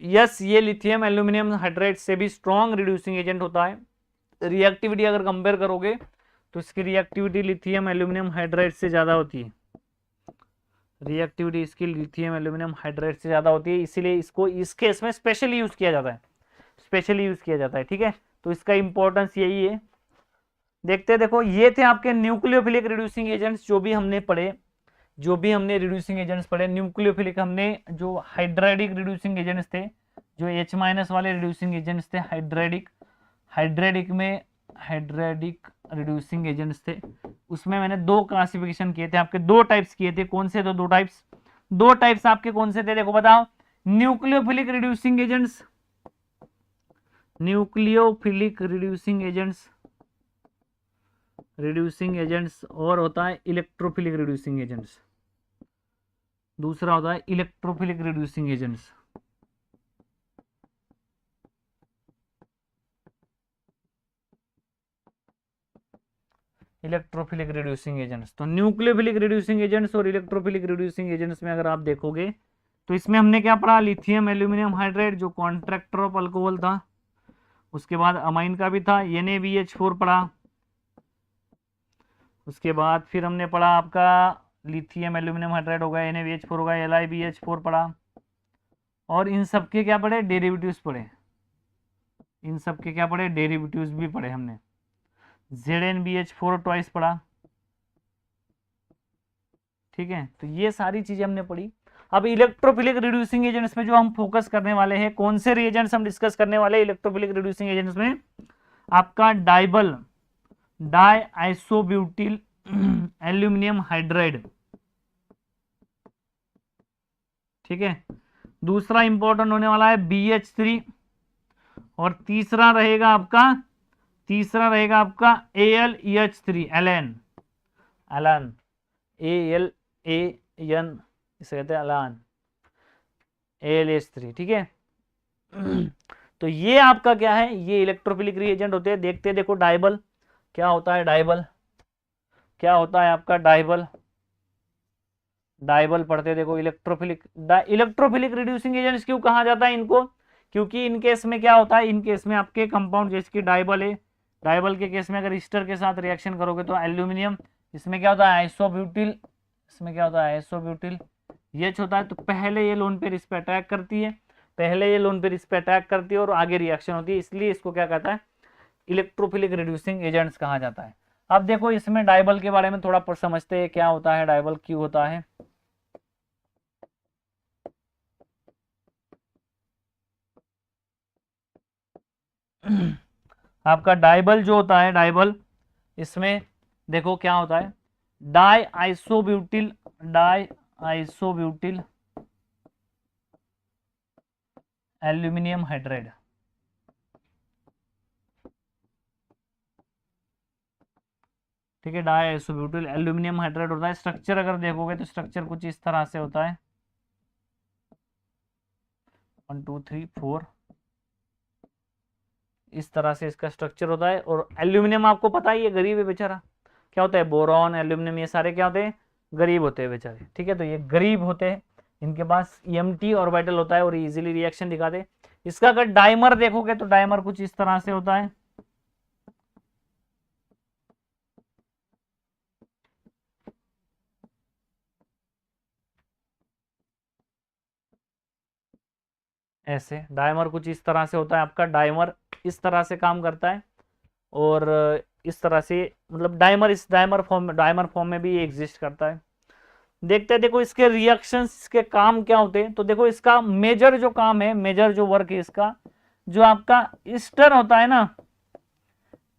यस, ये लिथियम एल्यूमिनियम हाइड्राइड से भी स्ट्रॉन्ग रिड्यूसिंग एजेंट होता है। रिएक्टिविटी अगर कंपेयर करोगे तो इसकी रिएक्टिविटी लिथियम एल्यूमिनियम हाइड्राइड से ज्यादा होती है, रिएक्टिविटी इसकी लिथियम एल्यूमिनियम हाइड्राइड से ज्यादा होती है, इसीलिए इसको इस केस में स्पेशली यूज किया जाता है, स्पेशली यूज किया जाता है। ठीक है, तो इसका इंपॉर्टेंस यही है। देखते हैं, देखो ये थे आपके न्यूक्लियोफिलिक रिड्यूसिंग एजेंट्स जो भी हमने पढ़े, जो भी हमने रिड्यूसिंग एजेंट्स पढ़े। न्यूक्लियोफिलिक हमने जो हाइड्राइडिक रिड्यूसिंग एजेंट्स थे, जो H- वाले रिड्यूसिंग एजेंट्स थे, हाइड्राइडिक, हाइड्राइडिक में हाइड्राइडिक रिड्यूसिंग एजेंट्स थे, उसमें मैंने दो क्लासिफिकेशन किए थे आपके, दो टाइप्स किए थे। कौन से? तो दो टाइप्स, दो टाइप्स आपके कौन से थे, देखो बताओ। Nucleophilic reducing agents, nucleophilic reducing agents, reducing agents, और होता है इलेक्ट्रोफिलिक रिड्यूसिंग एजेंट्स, दूसरा होता है electrophilic reducing agents. Electrophilic reducing agents, तो न्यूक्लियोफिलिक रिड्यूसिंग एजेंट्स और इलेक्ट्रोफिलिक रिड्यूसिंग एजेंट्स में अगर आप देखोगे तो इसमें हमने क्या पढ़ा, लिथियम एल्यूमिनियम हाइड्राइड जो कॉन्ट्रैक्टर ऑफ अल्कोहल था, उसके बाद अमाइन का भी था, NaBH4 पढ़ा, उसके बाद फिर हमने पढ़ा आपका लिथियम एल्यूमिनियम हाइड्राइड होगा, NaBH4 होगा, LiBH4 पढ़ा, और इन सबके क्या पढ़े, डेरिवेटिव्स पढ़े, इन सबके क्या पढ़े, डेरिवेटिव्स भी पढ़े हमने। ZnBH4 ट्वाइस पढ़ा। ठीक है, तो ये सारी चीजें हमने पढ़ी। अब इलेक्ट्रोफिलिक रिड्यूसिंग एजेंट्स में जो हम फोकस करने वाले हैं, कौन से रिएजेंट्स हम डिस्कस करने वाले हैं इलेक्ट्रोफिलिक रिड्यूसिंग एजेंट्स में, आपका डाइबल, डाई आइसोब्यूटिल एल्यूमिनियम हाइड्राइड। ठीक है, दूसरा इंपॉर्टेंट होने वाला है BH3, और तीसरा रहेगा आपका, तीसरा रहेगा आपका AlEH3, एलन, एलन, ALAN, इसे कहते हैं एलान, AlH3। ठीक है, तो ये आपका क्या है, ये इलेक्ट्रोफिलिक रिएजेंट होते हैं। देखते हैं, देखो डाइबल क्या होता है, डाइबल क्या होता है आपका, डाइबल, डाइबल पढ़ते, देखो इलेक्ट्रोफिलिक, इलेक्ट्रोफिलिक रिड्यूसिंग एजेंट्स क्यों कहा जाता है इनको, क्योंकि इन केस में क्या होता है, इन केस में आपके कंपाउंड जैसे कि डाइबल है, डाइबल के केस में अगर ईस्टर के साथ रिएक्शन करोगे तो एल्यूमिनियम, इसमें क्या होता है आइसोब्यूटिल, इसमें क्या होता है आइसोब्यूटिल ये होता है, तो पहले ये लोन पेयर इस पे अटैक करती है, पहले ये लोन पेयर इस पे अटैक करती है और आगे रिएक्शन होती है, इसलिए इसको क्या कहता है, इलेक्ट्रोफिलिक रिड्यूसिंग एजेंट्स कहा जाता है। अब देखो इसमें डाइबल के बारे में थोड़ा समझते हैं, क्या होता है डाइबल, क्यों होता है। आपका डाइबल जो होता है, डाइबल, इसमें देखो क्या होता है, डाई आइसोब्यूटिल एल्यूमिनियम हाइड्राइड। ठीक है, डाई आइसोब्यूटिल एल्यूमिनियम हाइड्राइड होता है। स्ट्रक्चर अगर देखोगे तो स्ट्रक्चर कुछ इस तरह से होता है, 1 2 3 4, इस तरह से इसका स्ट्रक्चर होता है। और एल्यूमिनियम आपको पता ही है, गरीब है बेचारा। क्या होता है, बोरॉन, एल्यूमिनियम, ये सारे क्या होते हैं, गरीब होते हैं बेचारे। ठीक है, तो ये गरीब होते हैं, इनके पास EMT ऑर्बिटल होता है और इजीली रिएक्शन दिखाते हैं। इसका अगर डाइमर देखोगे तो डाइमर कुछ इस तरह से होता है, ऐसे। डाइमर कुछ इस तरह से होता है आपका, डाइमर इस तरह से काम करता है। और इस तरह से, मतलब डाइमर, इस डाइमर फॉर्म में भी एग्जिस्ट करता है। देखते हैं, देखो इसके रिएक्शंस, इसके काम क्या होते हैं। तो देखो इसका मेजर जो काम है, मेजर जो वर्क है इसका, जो आपका ईस्टर होता है ना,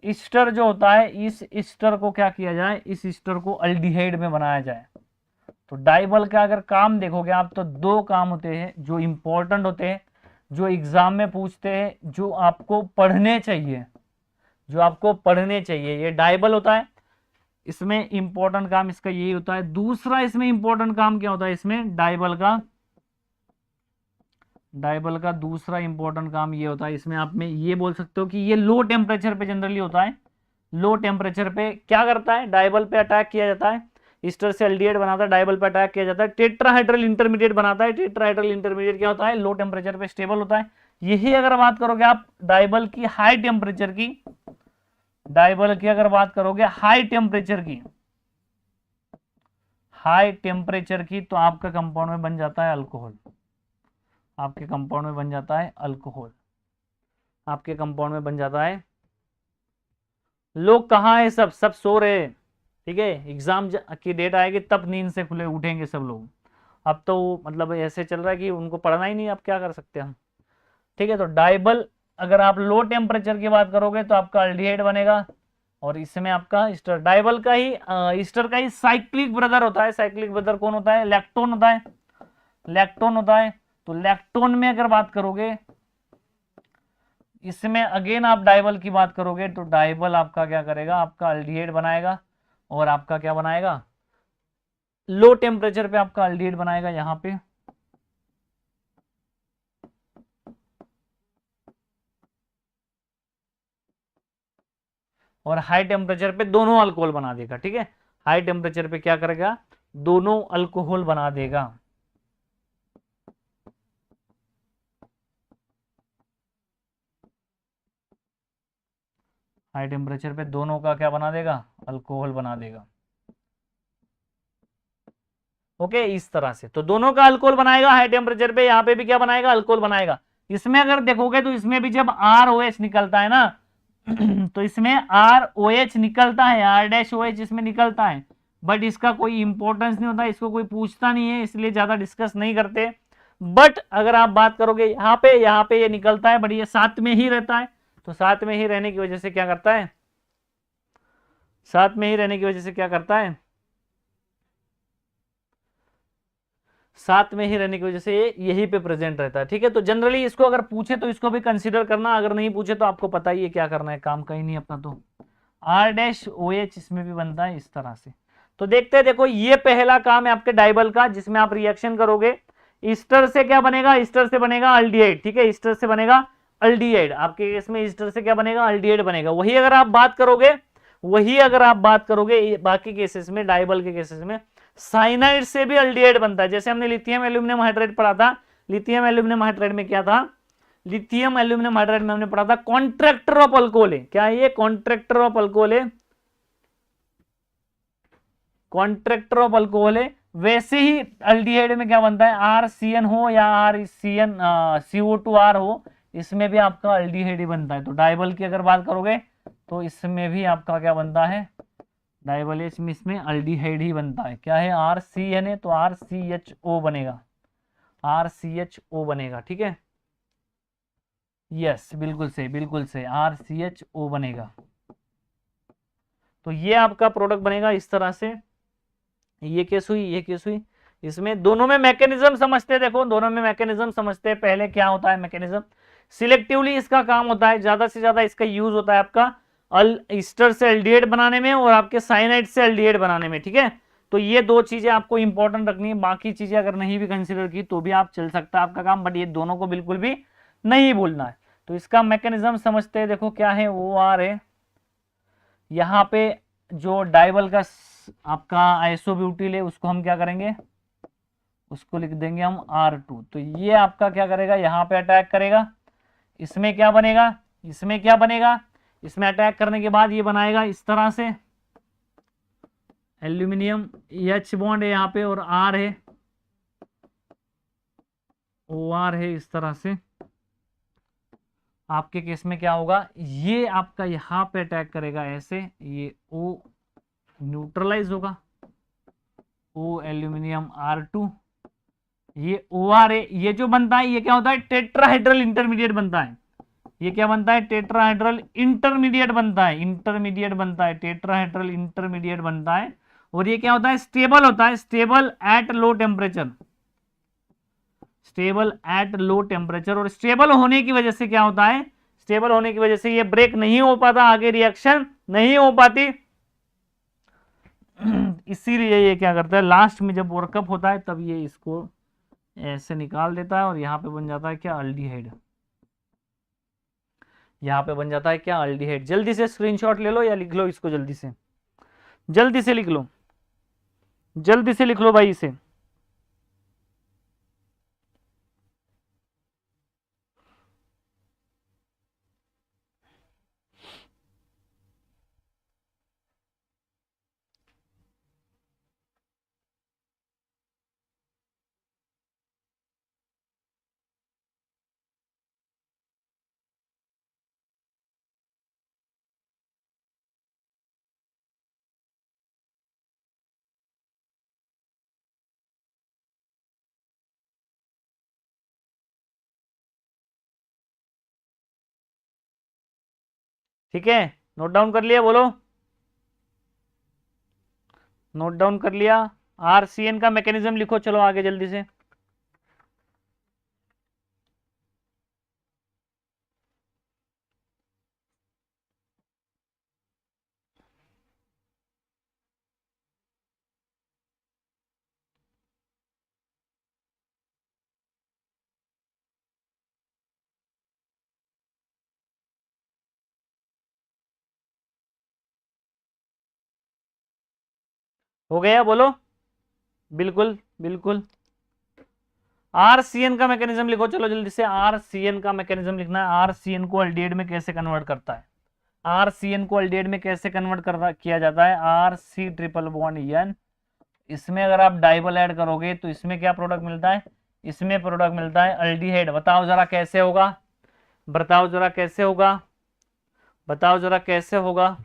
ईस्टर जो होता है, इस ईस्टर को क्या किया जाए, इस ईस्टर को अल्डिहाइड में बनाया जाए। तो डाइबल का अगर काम देखोगे आप तो 2 काम होते हैं जो इंपॉर्टेंट होते हैं, जो एग्जाम में पूछते हैं, जो आपको पढ़ने चाहिए, जो आपको पढ़ने चाहिए। ये डाइबल होता है, इसमें इंपॉर्टेंट काम इसका यही होता है। दूसरा इसमें इंपॉर्टेंट काम क्या होता है, इसमें डाइबल का दूसरा इंपॉर्टेंट काम ये होता है, इसमें आप में ये बोल सकते हो कि ये लो टेम्परेचर पे जनरली होता है। लो टेम्परेचर पे क्या करता है, डाइबल पे अटैक किया जाता है, ईस्टर से एल्डिहाइड बनाता है, डाइबल पे अटैक किया जाता है, टेट्राहाइड्रल इंटरमीडिएट बनाता है। टेट्राहाइड्रल इंटरमीडिएट क्या होता है, लो टेम्परेचर पे स्टेबल होता है। यही अगर बात करोगे आप डाइबल की हाई टेम्परेचर की, डाइबल की अगर बात करोगे हाई टेम्परेचर की, तो आपका कंपाउंड में बन जाता है अल्कोहल। आपके कंपाउंड में बन जाता है अल्कोहल, आपके कंपाउंड में बन जाता है। लोग कहाँ है, सब सब सो रहे हैं। ठीक है, एग्जाम की डेट आएगी तब नींद से खुले उठेंगे सब लोग। अब तो मतलब ऐसे चल रहा है कि उनको पढ़ना ही नहीं, अब क्या कर सकते हैं हम। ठीक है, तो डाइबल अगर आप लो टेम्परेचर की बात करोगे तो आपका अल्डिहाइड बनेगा। और इसमें आपका ईस्टर, डाइबल का ही ईस्टर का ही साइक्लिक ब्रदर होता है। साइक्लिक ब्रदर कौन होता है, लैक्टोन होता है। लैक्टोन होता है। तो लैक्टोन में अगर बात करोगे, इसमें अगेन आप डाइबल की बात करोगे तो डाइबल आपका क्या करेगा, आपका अल्डिहाइड बनाएगा। और आपका क्या बनाएगा, लो टेम्परेचर पे आपका अल्डिहाइड बनाएगा यहां पे। और हाई टेम्परेचर पे दोनों अल्कोहल बना देगा। ठीक है, हाई टेम्परेचर पे क्या करेगा, दोनों अल्कोहल बना देगा। हाई टेम्परेचर पे दोनों का क्या बना देगा, अल्कोहल बना देगा। ओके, इस तरह से तो दोनों का अल्कोहल बनाएगा हाई टेम्परेचर पे, यहां पे भी क्या बनाएगा, अल्कोहल बनाएगा। इसमें अगर देखोगे तो इसमें भी जब ROH निकलता है ना तो इसमें ROH निकलता है, R-OH इसमें निकलता है, बट इसका कोई इंपॉर्टेंस नहीं होता, इसको कोई पूछता नहीं है, इसलिए ज्यादा डिस्कस नहीं करते। बट अगर आप बात करोगे यहाँ पे ये निकलता है, बट ये साथ में ही रहता है। तो साथ में ही रहने की वजह से क्या करता है, साथ में ही रहने की वजह से क्या करता है, साथ में ही रहने की वजह से ये यहीं पे प्रेजेंट रहता है। ठीक है, तो जनरली इसको अगर पूछे तो इसको भी कंसीडर करना, अगर नहीं पूछे तो आपको पता ही है क्या करना है, काम कहीं नहीं अपना। तो R-OH इसमें भी बनता है इस तरह से। तो देखते हैं, देखो ये पहला काम है आपके डाइबल का, जिसमें आप रिएक्शन करोगे। ईस्टर से क्या बनेगा, ईस्टर से बनेगा अल्डिहाइड। ठीक है, ईस्टर से बनेगा अल्डिहाइड। आपके केस में ईस्टर से क्या बनेगा, अल्डिहाइड बनेगा। वही अगर आप बात करोगे बाकी केसेस में, डाइबल के केसेस में साइनाइड से भी अल्डिहाइड बनता है। जैसे हमने लिथियम एल्यूमिनियम हाइड्राइड पढ़ा था, लिथियम एल्यूमिनियम हाइड्राइड में क्या था, लिथियम एल्यूमिनियम हाइड्राइड में हमने पढ़ा था कॉन्ट्रैक्टर ऑफ अल्कोहल है। क्या है ये, कॉन्ट्रैक्टर ऑफ अल्कोहल है, कॉन्ट्रैक्टर ऑफ अल्कोहल है। वैसे ही अल्डिहाइड में क्या बनता है, RCN हो या RCN CO2R हो, इसमें भी आपका अल्डिहाइड ही बनता है। तो डाइबल की अगर बात करोगे तो इसमें भी आपका क्या बनता है, डाइबल इसमें अल्डिहाइड ही बनता है। क्या है, RCN है तो RCHO बनेगा, RCHO बनेगा। ठीक है, यस बिल्कुल से, बिल्कुल से, RCHO बनेगा। तो ये आपका प्रोडक्ट बनेगा इस तरह से। ये केस हुई, ये केस हुई। इसमें दोनों में मैकेनिज्म समझते हैं, देखो दोनों में मैकेनिज्म समझते हैं। पहले क्या होता है मैकेनिज्म, सिलेक्टिवली इसका काम होता है, ज्यादा से ज्यादा इसका यूज होता है आपका ईस्टर से एल्डिहाइड बनाने में और आपके साइनाइड से एल्डिहाइड बनाने में, ठीक है। तो ये दो चीजें आपको इंपॉर्टेंट रखनी है, बाकी चीजें अगर नहीं भी कंसिडर की तो भी आप चल सकता है आपका काम, बट ये दोनों को बिल्कुल भी नहीं भूलना है। तो इसका मैकेनिज्म समझते हैं, देखो क्या है, OR है। यहाँ पे जो डाइबल का आपका आइसोब्यूटिल है उसको हम क्या करेंगे, उसको लिख देंगे हम R2। तो ये आपका क्या करेगा, यहाँ पे अटैक करेगा। इसमें क्या बनेगा, इसमें क्या बनेगा, इसमें अटैक करने के बाद ये बनाएगा इस तरह से एल्यूमिनियम, H बॉन्ड है यहाँ पे और R है, OR है इस तरह से। आपके केस में क्या होगा, ये आपका यहाँ पे अटैक करेगा ऐसे, ये O न्यूट्रलाइज होगा, O एल्यूमिनियम R2, ये OR है। ये जो बनता है ये क्या होता है, टेट्राहाइड्रल इंटरमीडिएट बनता है। ये क्या बनता है, टेट्राहाइड्रल इंटरमीडिएट बनता है, इंटरमीडिएट बनता है, टेट्राहाइड्रल इंटरमीडिएट बनता है। और ये क्या होता है, स्टेबल होता है, stable at low temperature, stable at low temperature. और स्टेबल होने की वजह से क्या होता है, स्टेबल होने की वजह से ये ब्रेक नहीं हो पाता, आगे रिएक्शन नहीं हो पाती। इसीलिए ये क्या करता है, लास्ट में जब वर्कअप होता है तब ये इसको ऐसे निकाल देता है और यहाँ पे बन जाता है क्या, अल्डिहाइड। यहाँ पे बन जाता है क्या, अल्डिहाइड। जल्दी से स्क्रीनशॉट ले लो या लिख लो इसको, जल्दी से, जल्दी से लिख लो, जल्दी से लिख लो भाई इसे। ठीक है, नोट डाउन कर लिया, बोलो नोट डाउन कर लिया। RCN का मैकेनिज्म लिखो, चलो आगे जल्दी से। हो गया, बोलो, बिल्कुल बिल्कुल। RCN का मैकेनिज्म लिखो, चलो जल्दी से। RCN का मैकेनिज्म लिखना है, RCN को एल्डिहाइड में कैसे कन्वर्ट करता है, RCN को एल्डिहाइड में कैसे कन्वर्ट किया जाता है, RC ट्रिपल बॉन्ड N। इसमें अगर आप डाइबल ऐड करोगे तो इसमें क्या प्रोडक्ट मिलता है, इसमें प्रोडक्ट मिलता है अल्डिहाइड। बताओ जरा कैसे होगा, बताओ जरा कैसे होगा, बताओ जरा कैसे होगा,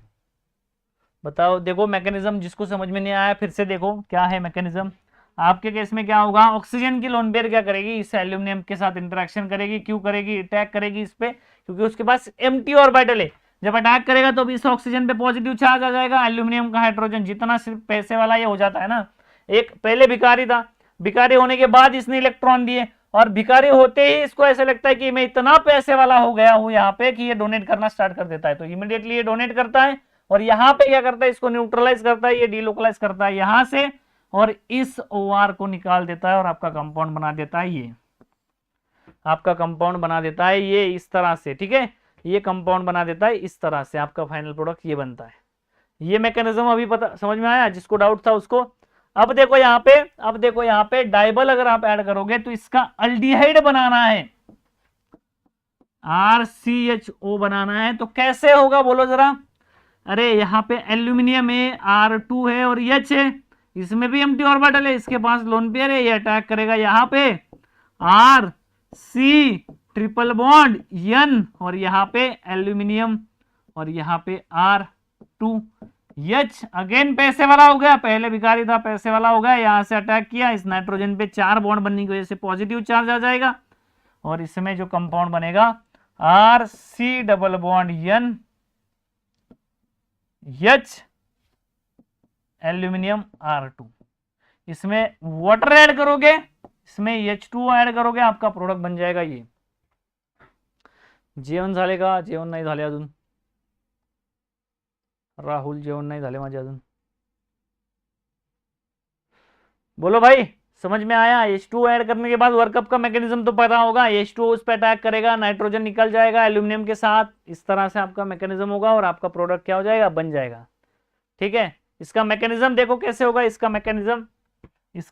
बताओ। देखो मैकेनिज्म जिसको समझ में नहीं आया फिर से देखो क्या है मैकेनिज्म। आपके केस में क्या होगा, ऑक्सीजन की लोन पेयर क्या करेगी, इस एल्यूमिनियम के साथ इंटरेक्शन करेगी, क्यों करेगी, अटैक करेगी इस पे, क्योंकि उसके पास एम्प्टी ऑर्बिटल है। जब अटैक करेगा तो इस ऑक्सीजन पे पॉजिटिव चार्ज आ जाएगा, एल्यूमिनियम का हाइड्रोजन जितना सिर्फ पैसे वाला ये हो जाता है ना। एक पहले भिखारी था, भिखारी होने के बाद इसने इलेक्ट्रॉन दिए, और भिखारी होते ही इसको ऐसा लगता है कि मैं इतना पैसे वाला हो गया हूं यहाँ पे कि ये डोनेट करना स्टार्ट कर देता है। तो इमीडिएटली ये डोनेट करता है और यहाँ पे क्या करता है, इसको न्यूट्रलाइज करता है, ये डीलोकलाइज करता है यहाँ से, और इस OR को निकाल देता है और आपका कंपाउंड बना देता है। ये आपका कंपाउंड बना देता है ये इस तरह से, ठीक है, ये कंपाउंड बना देता है इस तरह से, आपका फाइनल प्रोडक्ट ये बनता है। ये मैकेनिज्म अभी पता समझ में आया, जिसको डाउट था उसको। अब देखो यहाँ पे, अब देखो यहाँ पे डाइबल अगर आप ऐड करोगे तो इसका अल्डिहाइड बनाना है, RCHO बनाना है, तो कैसे होगा बोलो जरा। अरे यहाँ पे एल्यूमिनियम है, R2 है और H है, इसमें भी एम्प्टी ऑर्बिटल है, इसके पास लोन पेयर है, ये अटैक करेगा यहाँ पे RC ट्रिपल बॉन्ड N, और यहाँ पे एल्यूमिनियम और यहाँ पे R2H। अगेन पैसे वाला हो गया, पहले भिखारी था पैसे वाला हो गया, यहाँ से अटैक किया, इस नाइट्रोजन पे 4 बॉन्ड बनने की वजह से पॉजिटिव चार्ज आ जाएगा, और इसमें जो कंपाउंड बनेगा R C double bond N H aluminium R2। इसमें वाटर ऐड करोगे, इसमें H2O ऐड करोगे, आपका प्रोडक्ट बन जाएगा ये। जेवण झाले का? जेवण नाही झाले अजून। राहुल जेवण नाही झाले माझे अजून। बोलो भाई, समझ में आया? H2O ऐड करने के बाद वर्कअप का मैकेनिज्म तो पता होगा। H2O उस पर अटैक करेगा, नाइट्रोजन निकल जाएगा एल्यूमिनियम के साथ, इस तरह से आपका मैकेनिज्म होगा और आपका प्रोडक्ट क्या हो जाएगा? बन जाएगा। ठीक है, इसका मैकेनिज्म देखो कैसे होगा। इसका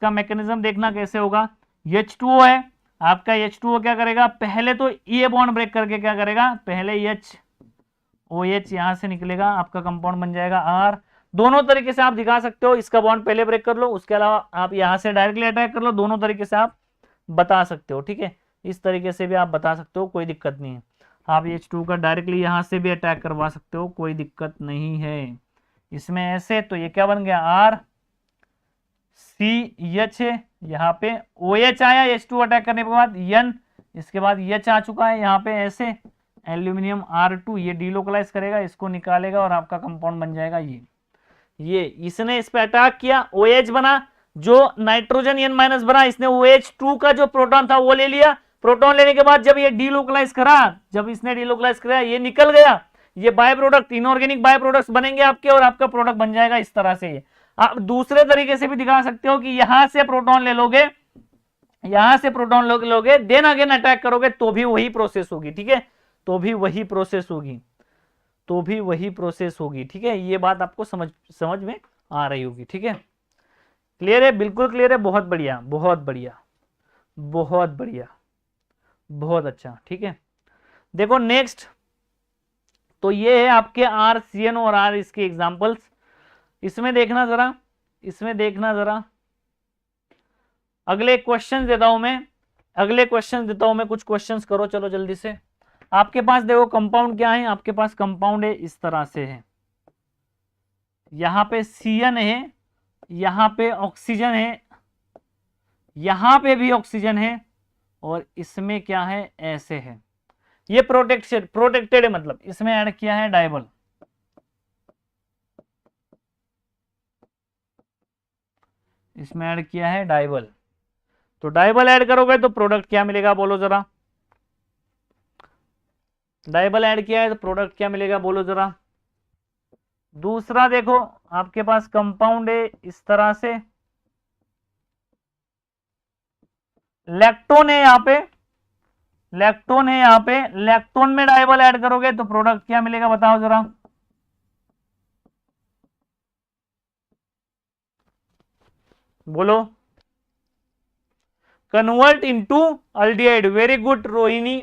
मैकेनिज्म देखना कैसे होगा। H2O है आपका, H2O क्या करेगा? पहले तो ये बॉन्ड ब्रेक करके क्या करेगा? पहले OH यहां से निकलेगा, आपका कंपाउंड बन जाएगा R। दोनों तरीके से आप दिखा सकते हो, इसका बॉन्ड पहले ब्रेक कर लो, उसके अलावा आप यहां से डायरेक्टली अटैक कर लो, दोनों तरीके से आप बता सकते हो। ठीक है, इस तरीके से भी आप बता सकते हो, कोई दिक्कत नहीं है। आप H2 का डायरेक्टली यहां से भी अटैक करवा सकते हो, कोई दिक्कत नहीं है इसमें। ऐसे तो ये क्या बन गया? RCH है, यहाँ पे OH आया H2 अटैक करने के बाद, N, इसके बाद H आ चुका है यहाँ पे, ऐसे एल्यूमिनियम R2 ये डीलोकलाइज करेगा, इसको निकालेगा और आपका कंपाउंड बन जाएगा ये इसने इस पे अटैक किया, OH बना, जो नाइट्रोजन N- बना, इसने OH2 का जो प्रोटॉन था वो ले लिया। प्रोटॉन लेने के बाद जब ये डीलोकलाइज करा, जब इसने डीलोकलाइज करा, ये निकल गया, ये by product, inorganic by products बनेंगे आपके और आपका प्रोडक्ट बन जाएगा इस तरह से। आप दूसरे तरीके से भी दिखा सकते हो कि यहां से प्रोटॉन ले लोगे, यहां से प्रोटॉन लोगे, देन अगेन अटैक करोगे तो भी वही प्रोसेस होगी। ठीक है, तो भी वही प्रोसेस होगी। ठीक है, ये बात आपको समझ में आ रही होगी। ठीक है, क्लियर है? बिल्कुल क्लियर है। बहुत बढ़िया, बहुत अच्छा। ठीक है, देखो नेक्स्ट, तो ये है आपके RCN और R इसके एग्जांपल्स। इसमें देखना जरा, अगले क्वेश्चन देता हूं मैं, कुछ क्वेश्चंस करो चलो जल्दी से। आपके पास देखो कंपाउंड क्या है, आपके पास कंपाउंड है इस तरह से है, यहां पे CN है, यहां पे ऑक्सीजन है, यहां पे भी ऑक्सीजन है, और इसमें क्या है? ऐसे है। ये प्रोटेक्टेड है, मतलब इसमें ऐड किया है डायबल, तो डायबल ऐड करोगे तो प्रोडक्ट क्या मिलेगा? बोलो जरा। डायबल ऐड किया है तो प्रोडक्ट क्या मिलेगा? बोलो जरा। दूसरा देखो, आपके पास कंपाउंड है इस तरह से, लैक्टोन है यहाँ पे, लैक्टोन में डायबल ऐड करोगे तो प्रोडक्ट क्या मिलेगा? बताओ जरा। बोलो। Convert into aldehyde. Very good Rohini,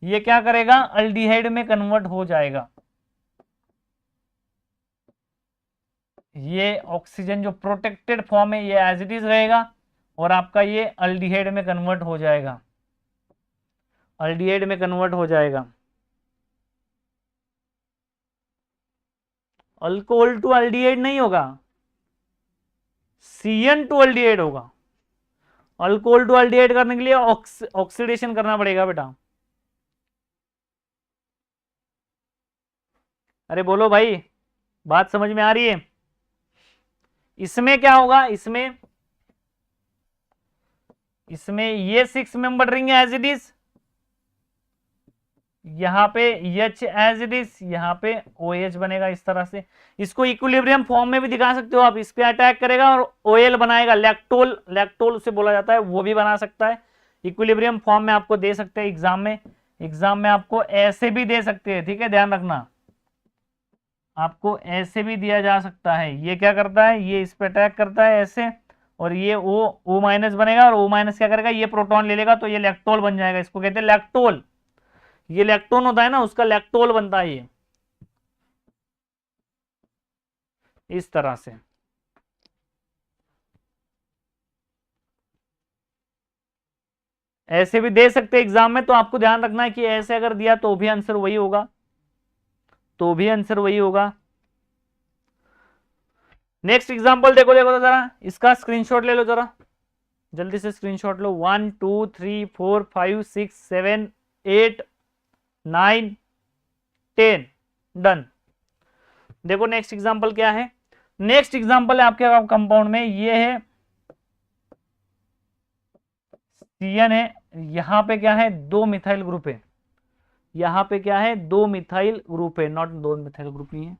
ये क्या करेगा? अल्डिहाइड में कन्वर्ट हो जाएगा। ये ऑक्सीजन जो प्रोटेक्टेड फॉर्म है ये एज इट इज रहेगा और आपका ये अल्डिहाइड में कन्वर्ट हो जाएगा, अल्कोहल टू अल्डिहाइड नहीं होगा, CN टू अल्डिहाइड होगा। अल्कोहल टू अल्डिहाइड करने के लिए ऑक्सीडेशन करना पड़ेगा बेटा। अरे बोलो भाई, बात समझ में आ रही है? इसमें क्या होगा? इसमें ये 6 member ring as it is, यहाँ पे H एज इट इज, यहाँ पे OH बनेगा इस तरह से। इसको इक्विलिब्रियम फॉर्म में भी दिखा सकते हो आप, इस पे अटैक करेगा और OL बनाएगा, लैक्टोल उसे बोला जाता है, वो भी बना सकता है। इक्विलिब्रियम फॉर्म में आपको दे सकते हैं एग्जाम में आपको ऐसे भी दे सकते हैं। ठीक है, ध्यान रखना, आपको ऐसे भी दिया जा सकता है। ये क्या करता है? ये इस पे अटैक करता है ऐसे, और ये O माइनस बनेगा, और O माइनस क्या करेगा? ये प्रोटॉन ले लेगा तो ये लैक्टोल बन जाएगा, इसको कहते हैं लैक्टोल। ये लैक्टोन होता है ना, उसका लैक्टोल बनता है ये इस तरह से। ऐसे भी दे सकते हैं एग्जाम में, तो आपको ध्यान रखना है कि ऐसे अगर दिया तो भी आंसर वही होगा, नेक्स्ट एग्जांपल देखो तो जरा, इसका स्क्रीनशॉट ले लो जरा, जल्दी से स्क्रीनशॉट लो। 1 2 3 4 5 6 7 8 9, 10, डन। देखो नेक्स्ट एग्जांपल क्या है, नेक्स्ट एग्जांपल है आपके कंपाउंड में, ये है CN है, यहां पे क्या है 2 मिथाइल ग्रुप है, यहाँ पे क्या है 2 मिथाइल ग्रुप है, नॉट 2 मिथाइल ग्रुप नहीं है,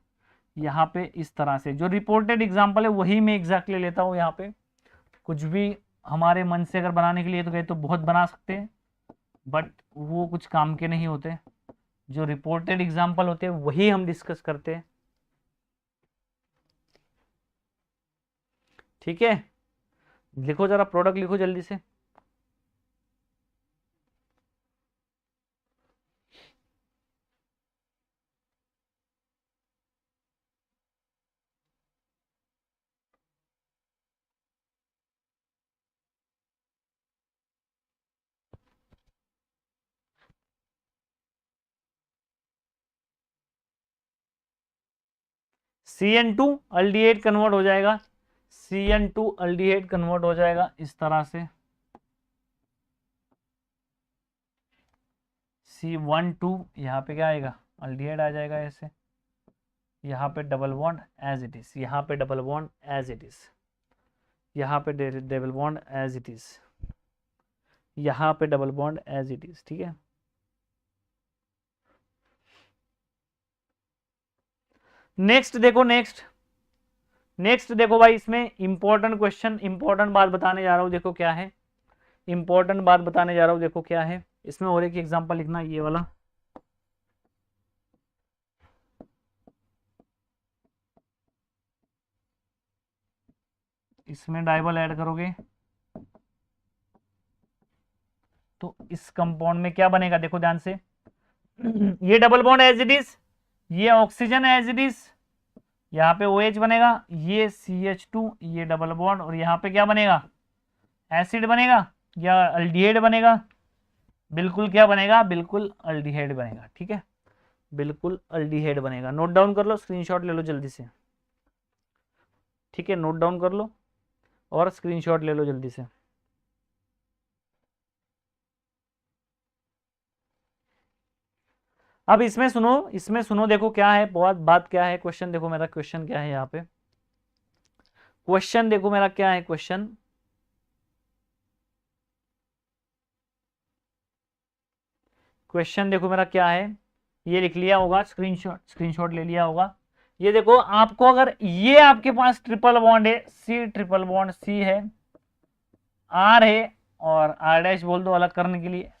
यहाँ पे इस तरह से जो रिपोर्टेड एग्जांपल है वही मैं एग्जैक्टली लेता हूँ। यहाँ पे कुछ भी हमारे मन से अगर बनाने के लिए तो गए तो बहुत बना सकते हैं, बट वो कुछ काम के नहीं होते, जो रिपोर्टेड एग्जांपल होते हैं वही हम डिस्कस करते हैं, ठीक है। लिखो जरा प्रोडक्ट लिखो जल्दी से। CN2 अल्डिहाइड कन्वर्ट हो जाएगा, CN2 अल्डिहाइड कन्वर्ट हो जाएगा इस तरह से, C12 यहाँ पे क्या आएगा अल्डिहाइड आ जाएगा ऐसे, यहाँ पे double bond as it is, यहाँ पे double bond as it is, यहाँ पे double bond as it is, यहाँ पे double bond as it is, ठीक है। नेक्स्ट देखो, नेक्स्ट देखो भाई, इसमें इंपॉर्टेंट क्वेश्चन, इंपॉर्टेंट बात बताने जा रहा हूं, देखो क्या है, इंपॉर्टेंट बात बताने जा रहा हूं, देखो क्या है इसमें। और एक एग्जांपल लिखना, ये वाला, इसमें डाइबल ऐड करोगे तो इस कंपाउंड में क्या बनेगा, देखो ध्यान से, ये double bond as it is, ये ऑक्सीजन एज इट इज, यहाँ पे OH बनेगा, ये CH2, ये डबल बॉन्ड, और यहाँ पे क्या बनेगा एसिड बनेगा या अल्डिहाइड बनेगा, बिल्कुल क्या बनेगा, बिल्कुल अल्डिहाइड बनेगा, ठीक है, बिल्कुल अल्डिहाइड बनेगा। नोट डाउन कर लो, स्क्रीनशॉट ले लो जल्दी से, ठीक है, नोट डाउन कर लो और स्क्रीनशॉट ले लो जल्दी से। अब इसमें सुनो, इसमें सुनो, देखो क्या है, बहुत बात क्या है, क्वेश्चन देखो मेरा, क्वेश्चन क्या है यहाँ पे, क्वेश्चन देखो मेरा क्या है, क्वेश्चन क्वेश्चन देखो मेरा क्या है, ये लिख लिया होगा, स्क्रीनशॉट ले लिया होगा। ये देखो आपको, अगर ये आपके पास ट्रिपल बॉन्ड है, C ट्रिपल बॉन्ड C है, R है और R' बोल दो अलग करने के लिए,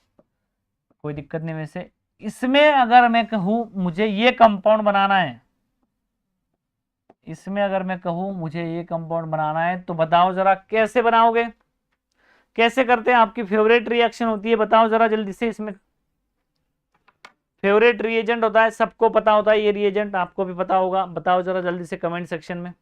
कोई दिक्कत नहीं। वैसे इसमें अगर मैं कहूं मुझे ये कंपाउंड बनाना है, इसमें अगर मैं कहूं मुझे ये कंपाउंड बनाना है, तो बताओ जरा कैसे बनाओगे, कैसे करते हैं, आपकी फेवरेट रिएक्शन होती है, बताओ जरा जल्दी से। इसमें फेवरेट रिएजेंट होता है, सबको पता होता है ये रिएजेंट, आपको भी पता होगा, बताओ जरा जल्दी से कमेंट सेक्शन में।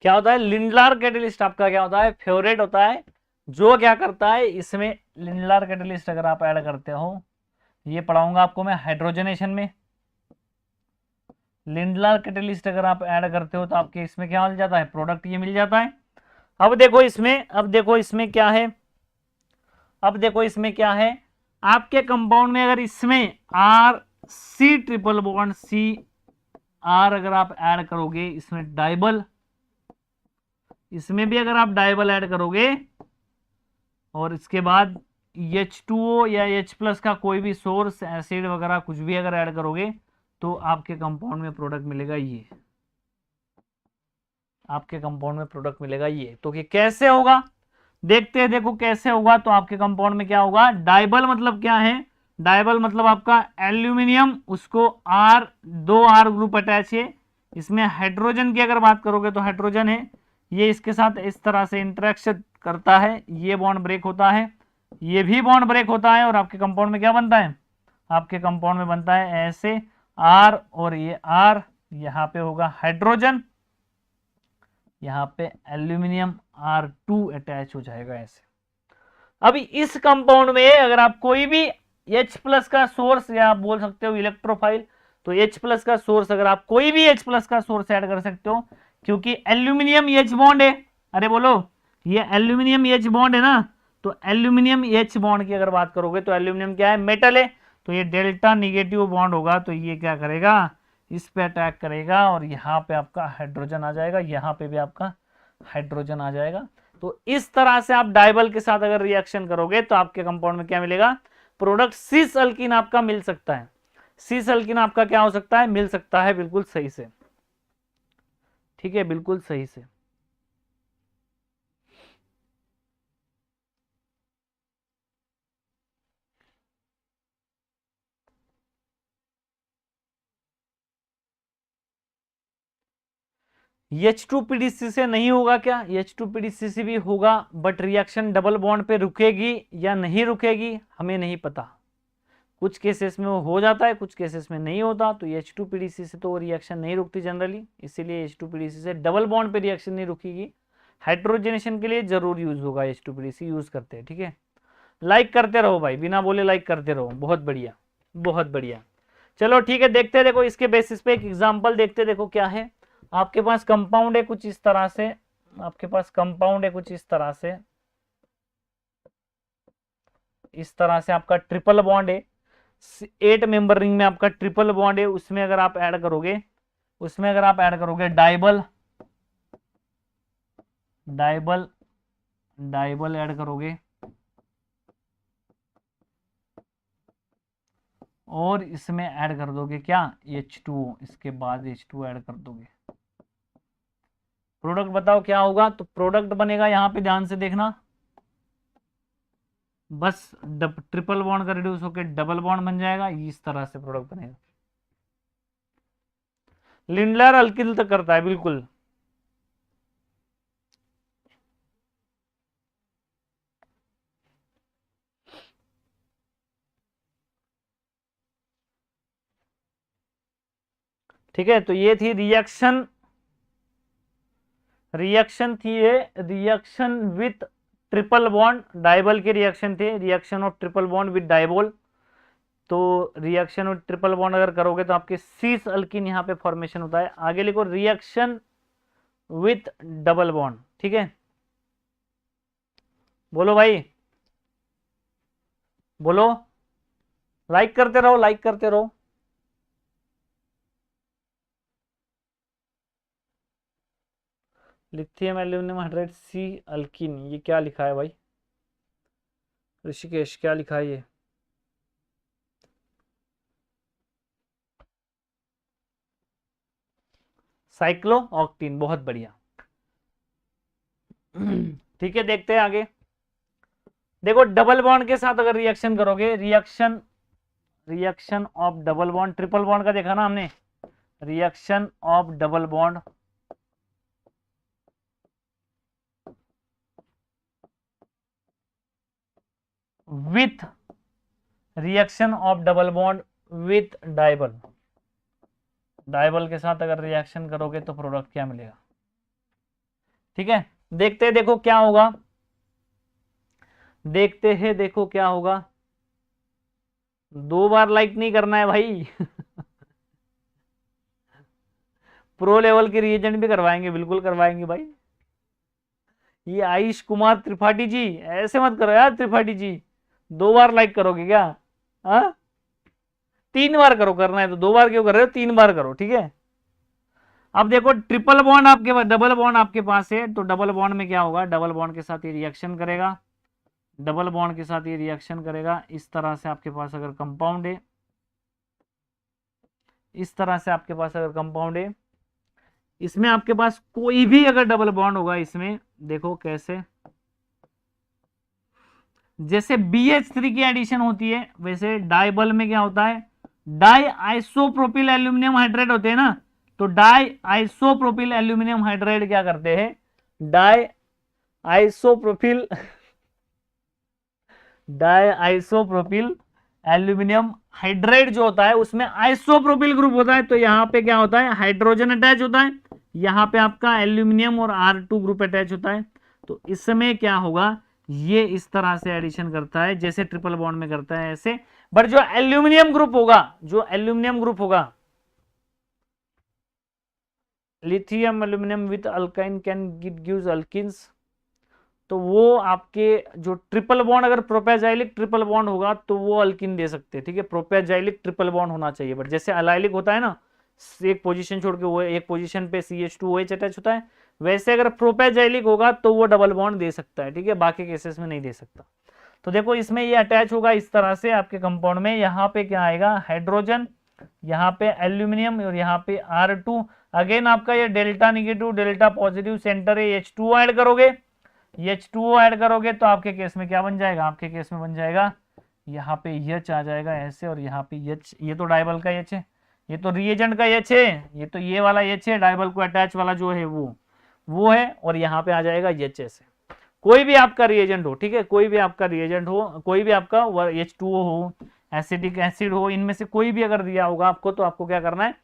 क्या होता है लिंडलार कैटलिस्ट, आपका क्या होता है फेवरेट होता है, जो क्या करता है इसमें लिंडलार कैटलिस्ट अगर आप ऐड करते हो, ये पढ़ाऊंगा आपको मैं हाइड्रोजनेशन में, लिंडलार कैटलिस्ट अगर आप ऐड करते हो तो आपके इसमें क्या मिल जाता है, प्रोडक्ट ये मिल जाता है। अब देखो इसमें, अब देखो इसमें क्या है, अब देखो इसमें क्या है, आपके कंपाउंड में अगर इसमें C ट्रिपल बॉन्ड CR अगर आप ऐड करोगे, इसमें डाइबल, इसमें भी अगर आप डाइबल ऐड करोगे, और इसके बाद H2O या H+ का कोई भी सोर्स एसिड वगैरह कुछ भी अगर ऐड करोगे, तो आपके कंपाउंड में प्रोडक्ट मिलेगा ये, आपके कंपाउंड में प्रोडक्ट मिलेगा ये। तो ये कैसे होगा देखते हैं, देखो कैसे होगा। तो आपके कंपाउंड में क्या होगा, डाइबल मतलब क्या है, डायबल मतलब आपका एल्यूमिनियम, उसको आर, 2 R ग्रुप अटैच है। इसमें हाइड्रोजन की अगर बात करोगे तो हाइड्रोजन है, ये इसके साथ इस तरह से इंटरेक्शन करता है, ये बॉन्ड ब्रेक होता है, ये भी बॉन्ड ब्रेक होता है, और आपके कंपाउंड में क्या बनता है, आपके कंपाउंड में बनता है ऐसे आर और ये आर, यहाँ पे होगा हाइड्रोजन, यहाँ पे एल्यूमिनियम R2 अटैच हो जाएगा ऐसे। अभी इस कंपाउंड में अगर आप कोई भी H+ का सोर्स, या आप बोल सकते हो इलेक्ट्रोफाइल, तो H+ का सोर्स अगर आप कोई भी H+ का सोर्स ऐड कर सकते हो, क्योंकि एल्यूमिनियम H बॉन्ड है, अरे बोलो, ये एल्यूमिनियम H बॉन्ड है ना, तो एल्यूमिनियम H बॉन्ड की अगर बात करोगे तो एल्यूमिनियम क्या है, मेटल है, तो ये डेल्टा निगेटिव बॉन्ड होगा, तो ये क्या करेगा, इस पे अटैक करेगा, और यहाँ पे आपका हाइड्रोजन आ जाएगा, यहाँ पे भी आपका हाइड्रोजन आ जाएगा। तो इस तरह से आप डायबल के साथ अगर रिएक्शन करोगे तो आपके कंपाउंड में क्या मिलेगा, प्रोडक्ट सिस अल्कीन आपका मिल सकता है। सिस अल्कीन आपका क्या हो सकता है, मिल सकता है, बिल्कुल सही से, ठीक है, बिल्कुल सही से। H2PDC से नहीं होगा क्या, H2PDC से भी होगा, बट रिएक्शन डबल बॉन्ड पे रुकेगी या नहीं रुकेगी हमें नहीं पता। कुछ केसेस में वो हो जाता है, कुछ केसेस में नहीं होता। तो H2PDC से तो रिएक्शन नहीं रुकती जनरली, इसीलिए H2PDC से डबल बॉन्ड पे रिएक्शन नहीं रुकेगी। हाइड्रोजनेशन के लिए जरूर यूज होगा, H2PDC यूज करते हैं, ठीक है। लाइक करते रहो भाई, बिना बोले लाइक करते रहो, बहुत बढ़िया, बहुत बढ़िया। चलो ठीक है, देखते हैं, देखो इसके बेसिस पे एक एग्जांपल देखते हैं। देखो क्या है, आपके पास कंपाउंड है कुछ इस तरह से, आपके पास कंपाउंड है कुछ इस तरह से, इस तरह से आपका ट्रिपल बॉन्ड है, 8 मेंबर रिंग में आपका ट्रिपल बॉन्ड है, उसमें अगर आप ऐड करोगे, उसमें अगर आप ऐड करोगे डाइबल, डाइबल, डाइबल ऐड करोगे, और इसमें ऐड कर दोगे क्या, H2O, इसके बाद H2 ऐड कर दोगे, प्रोडक्ट बताओ क्या होगा। तो प्रोडक्ट बनेगा, यहां पे ध्यान से देखना, बस ट्रिपल बॉन्ड का रिड्यूस होकर डबल बॉन्ड बन जाएगा, इस तरह से प्रोडक्ट बनेगा। लिंडलर अल्किल तक करता है बिल्कुल। ठीक है, तो ये थी रिएक्शन, रिएक्शन थी ये रिएक्शन विथ ट्रिपल बॉन्ड, डाइबल के रिएक्शन थे, reaction of triple bond with डाइबोल। तो रिएक्शन विथ ट्रिपल बॉन्ड अगर करोगे तो आपके सीस अल्किन यहाँ पे फॉर्मेशन होता है। आगे लिखो रिएक्शन विथ डबल बॉन्ड, ठीक है, बोलो भाई, बोलो, लाइक करते रहो, लाइक करते रहो। लिथियम एल्यूमिनियम हाइड्राइड सी अल्किन, ये क्या लिखा है भाई ऋषिकेश, क्या लिखा है ये, साइक्लो ऑक्टीन, बहुत बढ़िया। ठीक है, देखते हैं आगे। देखो डबल बॉन्ड के साथ अगर रिएक्शन करोगे, reaction, reaction of double bond, triple bond का देखा ना हमने, reaction of double bond with, reaction of double bond with डाइबल, डाइबल के साथ अगर रिएक्शन करोगे तो प्रोडक्ट क्या मिलेगा, ठीक है। देखते हैं, देखो क्या होगा, देखते हैं, देखो क्या होगा। 2 बार लाइक नहीं करना है भाई। प्रो लेवल के रिएजेंट भी करवाएंगे, बिल्कुल करवाएंगे भाई। ये आयुष कुमार त्रिपाठी जी, ऐसे मत करो यार त्रिपाठी जी, 2 बार लाइक करोगे क्या, हाँ 3 बार करो, करना है तो 2 बार क्यों कर रहे हो, 3 बार करो, ठीक है। अब देखो ट्रिपल बॉन्ड आपके पास, डबल बॉन्ड आपके पास है, तो डबल बॉन्ड में क्या होगा, डबल बॉन्ड के साथ ये रिएक्शन करेगा, डबल बॉन्ड के साथ ये रिएक्शन करेगा, इस तरह से आपके पास अगर कंपाउंड है, इस तरह से आपके पास अगर कंपाउंड है, इसमें आपके पास कोई भी अगर डबल बॉन्ड होगा, इसमें देखो कैसे, जैसे BH3 की एडिशन होती है, वैसे डाइबल में क्या होता है, डाई आइसोप्रोपिल एल्यूमिनियम हाइड्राइड होते हैं ना, तो डाई आइसोप्रोपिल एल्यूमिनियम हाइड्राइड क्या करते हैं, di isopropyl di isopropyl aluminium hydride जो होता है उसमें आइसोप्रोपिल ग्रुप होता है, तो यहां पे क्या होता है, हाइड्रोजन अटैच होता है, यहां पे आपका एल्यूमिनियम और R2 ग्रुप अटैच होता है। तो इस समय क्या होगा, ये इस तरह से एडिशन करता है जैसे ट्रिपल बॉन्ड में करता है ऐसे, बट जो एल्यूमिनियम ग्रुप होगा, जो एल्यूमिनियम ग्रुप होगा, lithium aluminium with alkyne can gives alkenes, तो वो आपके जो ट्रिपल बॉन्ड, अगर प्रोपेजाइलिक ट्रिपल बॉन्ड होगा तो वो अल्किन दे सकते हैं, ठीक है, प्रोपेजाइलिक ट्रिपल बॉन्ड होना चाहिए, बट जैसे अलाइलिक होता है ना, एक पोजीशन छोड़ के वो एक पोजीशन पे CH2OH अटैच होता है, वैसे अगर प्रोपेजाइलिक होगा तो वो डबल बॉन्ड दे सकता है, ठीक है, बाकी केसेस में नहीं दे सकता। तो देखो इसमें ये अटैच होगा इस तरह से आपके कंपाउंड में, यहाँ पे क्या आएगा, हाइड्रोजन, यहाँ पे एल्यूमिनियम और यहाँ पे R2, अगेन आपका ये delta negative delta positive centre है, H2O ऐड करोगे, H2O ऐड करोगे तो आपके केस में क्या बन जाएगा, आपके केस में बन जाएगा यहाँ पे H आ जाएगा ऐसे, और यहाँ पे H, ये तो डाइबल का H है, ये तो रिएजेंट का H है, ये तो ये वाला H है, डाइबल को अटैच वाला जो है वो है, और यहाँ पे आ जाएगा H ऐसे। कोई भी आपका रिएजेंट हो, ठीक है, कोई भी आपका रिएजेंट हो, कोई भी आपका H2O हो, एसिटिक एसिड हो, इनमें से कोई भी अगर दिया होगा आपको, तो आपको क्या करना है,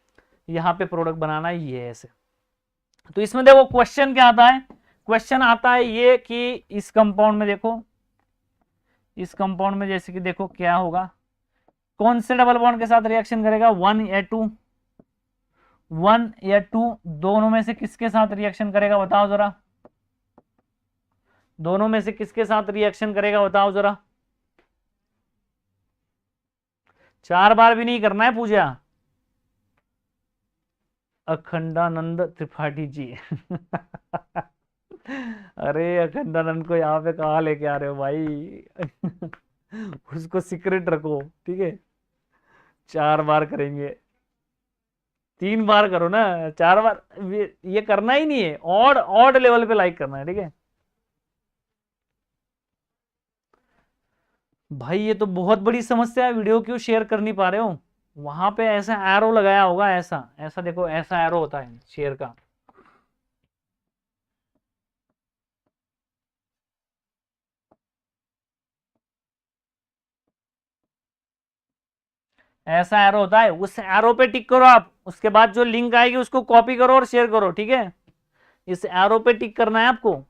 यहाँ पे प्रोडक्ट बनाना है ये ऐसे। तो इसमें देखो क्वेश्चन क्या आता है, क्वेश्चन आता है ये कि इस कंपाउंड में देखो, इस कंपाउंड में जैसे कि देखो क्या होगा, कौन से डबल बॉन्ड के साथ रिएक्शन करेगा, 1 या 2, 1 या 2 दोनों में से किसके साथ रिएक्शन करेगा बताओ जरा, दोनों में से किसके साथ रिएक्शन करेगा बताओ जरा, 4 बार भी नहीं करना है पूजा, अखंडानंद त्रिपाठी जी अरे अखंडानंद को यहाँ पे कहाँ लेके आ रहे हो भाई उसको सीक्रेट रखो, ठीक है, 4 बार करेंगे, 3 बार करो ना, 4 बार ये करना ही नहीं है, ऑड ऑड लेवल पे लाइक करना है, ठीक है भाई, ये तो बहुत बड़ी समस्या है, वीडियो क्यों शेयर कर नहीं पा रहे हो, वहां पे ऐसा एरो लगाया होगा, ऐसा ऐसा देखो, ऐसा एरो होता है शेयर का, ऐसा एरो होता है, उस एरो पे टिक करो आप, उसके बाद जो लिंक आएगी उसको कॉपी करो और शेयर करो, ठीक है, इस एरो पे टिक करना है आपको।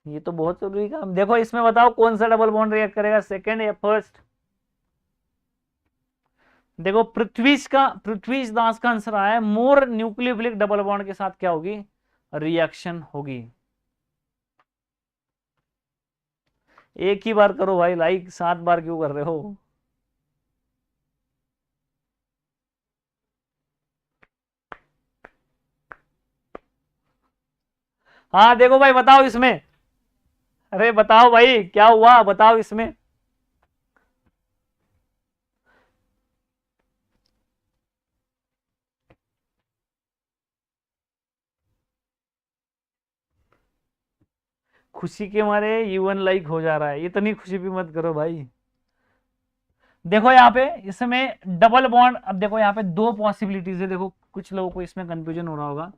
ये तो बहुत जरूरी काम, देखो इसमें बताओ कौन सा डबल बॉन्ड रिएक्ट करेगा, सेकंड या फर्स्ट, देखो पृथ्वीश दास का आंसर आया है, मोर न्यूक्लियोफिलिक डबल बॉन्ड के साथ क्या होगी, रिएक्शन होगी। एक ही बार करो भाई लाइक, 7 बार क्यों कर रहे हो, हाँ देखो भाई बताओ इसमें, अरे बताओ भाई क्या हुआ, बताओ इसमें, खुशी के मारे यूएन लाइक हो जा रहा है, इतनी खुशी भी मत करो भाई। देखो यहाँ पे इसमें डबल बॉन्ड, अब देखो यहाँ पे 2 पॉसिबिलिटीज है, देखो कुछ लोगों को इसमें कंफ्यूजन हो रहा होगा,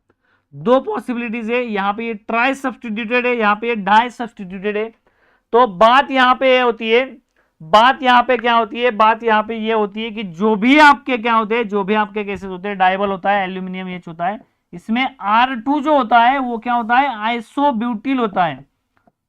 2 पॉसिबिलिटीज है, यहाँ पे ये ट्राई सब्सटीट्यूटेड है, यहाँ पे ये डाई सब्सटीट्यूटेड है। तो बात यहाँ पे ये होती है, बात यहाँ पे क्या होती है, बात यहाँ पे ये होती है कि जो भी आपके क्या होते हैं, जो भी आपके केसेस होते हैं, डाइबल होता है, एल्यूमिनियम एच होता है, इसमें R2 जो होता है वो क्या होता है, आइसोब्यूटिल होता है,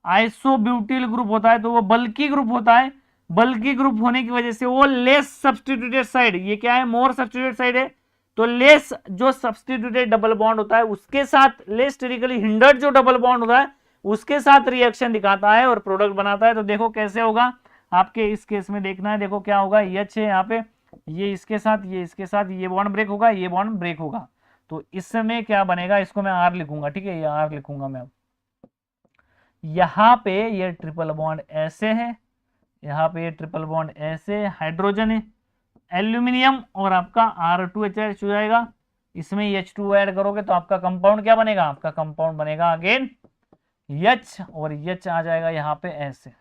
आइसोब्यूटिल ग्रुप होता है, तो वो बल्कि ग्रुप होता है, बल्कि ग्रुप होने की वजह से वो लेस सब्सटीट्यूटेड साइड, ये क्या है, मोर सब्सटीट्यूटेड साइड है, तो लेस जो सब्सटीट्यूटेड डबल बॉन्ड होता है उसके साथ लेस स्टेरिकली हिंडर्ड जो डबल बॉन्ड होता है उसके साथ रिएक्शन दिखाता है और प्रोडक्ट बनाता है। तो देखो कैसे होगा आपके इस केस में, देखना है, देखो क्या होगा, H है यहाँ पे, ये इसके साथ, ये इसके साथ, ये बॉन्ड ब्रेक होगा, ये बॉन्ड ब्रेक होगा, तो इस समय क्या बनेगा, इसको मैं R लिखूंगा, ठीक है, ये R लिखूंगा मैं, यहाँ पे ये ट्रिपल बॉन्ड ऐसे है, यहाँ पे ये ट्रिपल बॉन्ड ऐसे, हाइड्रोजन है, एल्यूमिनियम और आपका R2H हो जाएगा, इसमें H2 ऐड करोगे तो आपका कंपाउंड क्या बनेगा, आपका कंपाउंड बनेगा अगेन H, और H आ जाएगा यहाँ पे ऐसे,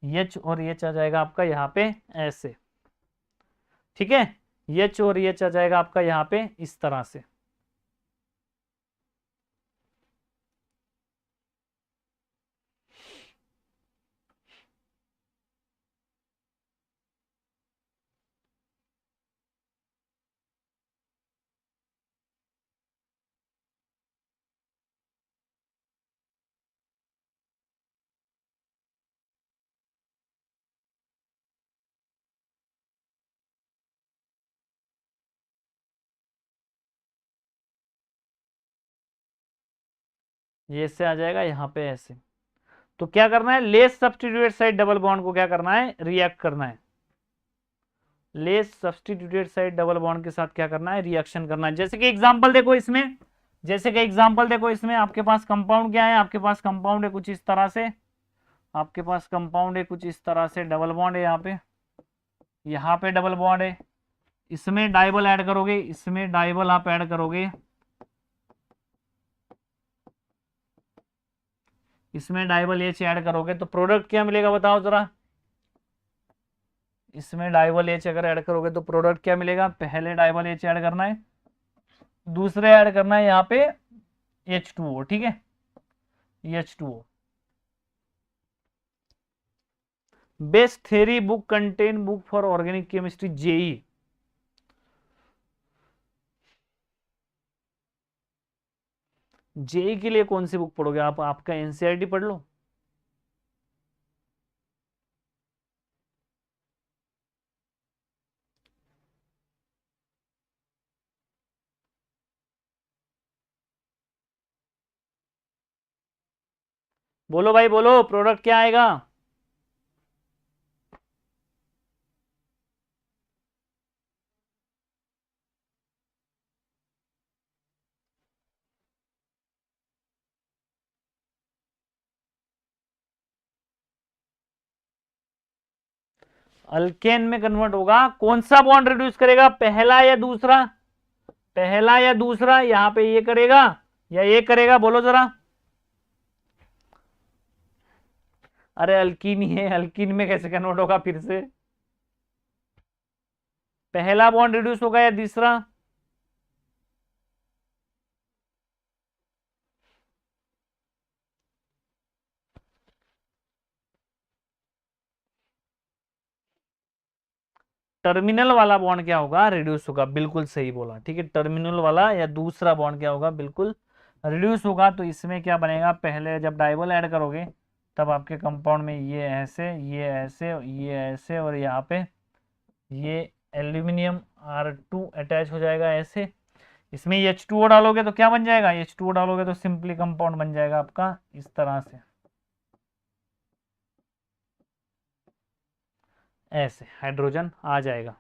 H और H आ जाएगा आपका यहाँ पे ऐसे, ठीक है। H और H आ जाएगा आपका यहाँ पे इस तरह से। ये से आ जाएगा यहाँ पे ऐसे। तो क्या करना है, less substituted side double bond को क्या करना है, रिएक्ट करना है। Less substituted side double bond के साथ क्या करना है, रिएक्शन करना है। जैसे कि एग्जांपल देखो इसमें, जैसे कि एग्जांपल देखो इसमें आपके पास कंपाउंड क्या है, आपके पास कंपाउंड है कुछ इस तरह से, आपके पास कंपाउंड है कुछ इस तरह से, डबल बॉन्ड है यहाँ पे डबल बॉन्ड है, इसमें डाइबल ऐड करोगे, इसमें डाइबल आप ऐड करोगे, इसमें डाइबल एच ऐड करोगे तो प्रोडक्ट क्या मिलेगा बताओ जरा। इसमें डाइबल एच अगर ऐड करोगे तो प्रोडक्ट क्या मिलेगा, पहले डाइबल एच ऐड करना है, दूसरे ऐड करना है यहाँ पे H2O, ठीक है, H2O। Best theory book content book for organic chemistry JEE. JEE के लिए कौन सी बुक पढ़ोगे आप, आपका एनसीईआरटी पढ़ लो। बोलो भाई बोलो, प्रोडक्ट क्या आएगा। अल्केन में कन्वर्ट होगा, कौन सा बॉन्ड रिड्यूस करेगा, पहला या दूसरा, पहला या दूसरा, यहां पे ये करेगा या ये करेगा, बोलो जरा। अरे अल्कीन ही है, अल्कीन में कैसे कन्वर्ट होगा फिर से, पहला बॉन्ड रिड्यूस होगा या तीसरा। टर्मिनल वाला बॉन्ड क्या होगा, रिड्यूस होगा, बिल्कुल सही बोला, ठीक है। टर्मिनल वाला या दूसरा बॉन्ड क्या होगा, बिल्कुल रिड्यूस होगा। तो इसमें क्या बनेगा, पहले जब डाइबल ऐड करोगे तब आपके कंपाउंड में ये ऐसे, ये ऐसे, ये ऐसे, और यहाँ पे ये एल्यूमिनियम R2 अटैच हो जाएगा ऐसे। इसमें H2O डालोगे तो क्या बन जाएगा, H2O डालोगे तो सिंपली कंपाउंड बन जाएगा आपका इस तरह से, ऐसे हाइड्रोजन आ जाएगा।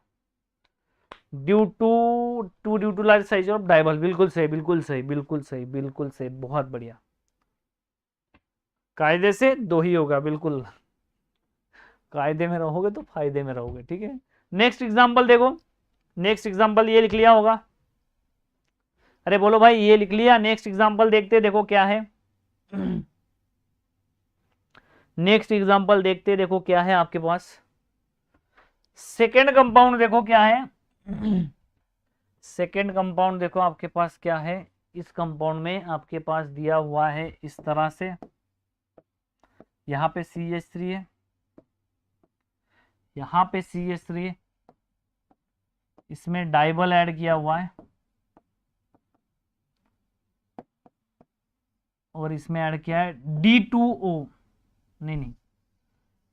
Due to large size of डाइबल, बिल्कुल सही, बिल्कुल सही, बिल्कुल सही, बिल्कुल सही, बहुत बढ़िया। कायदे से दो ही होगा, बिल्कुल कायदे में रहोगे तो फायदे में रहोगे, ठीक है। नेक्स्ट एग्जांपल देखो, नेक्स्ट एग्जांपल ये लिख लिया होगा, अरे बोलो भाई ये लिख लिया। नेक्स्ट एग्जांपल देखते देखो क्या है, नेक्स्ट एग्जांपल देखते देखो क्या है आपके पास। सेकेंड कंपाउंड देखो क्या है, सेकेंड कंपाउंड देखो आपके पास क्या है। इस कंपाउंड में आपके पास दिया हुआ है इस तरह से, यहाँ पे CH3 है, यहाँ पे CH3 है, इसमें डाइबल ऐड किया हुआ है, और इसमें ऐड किया है D2O, नहीं,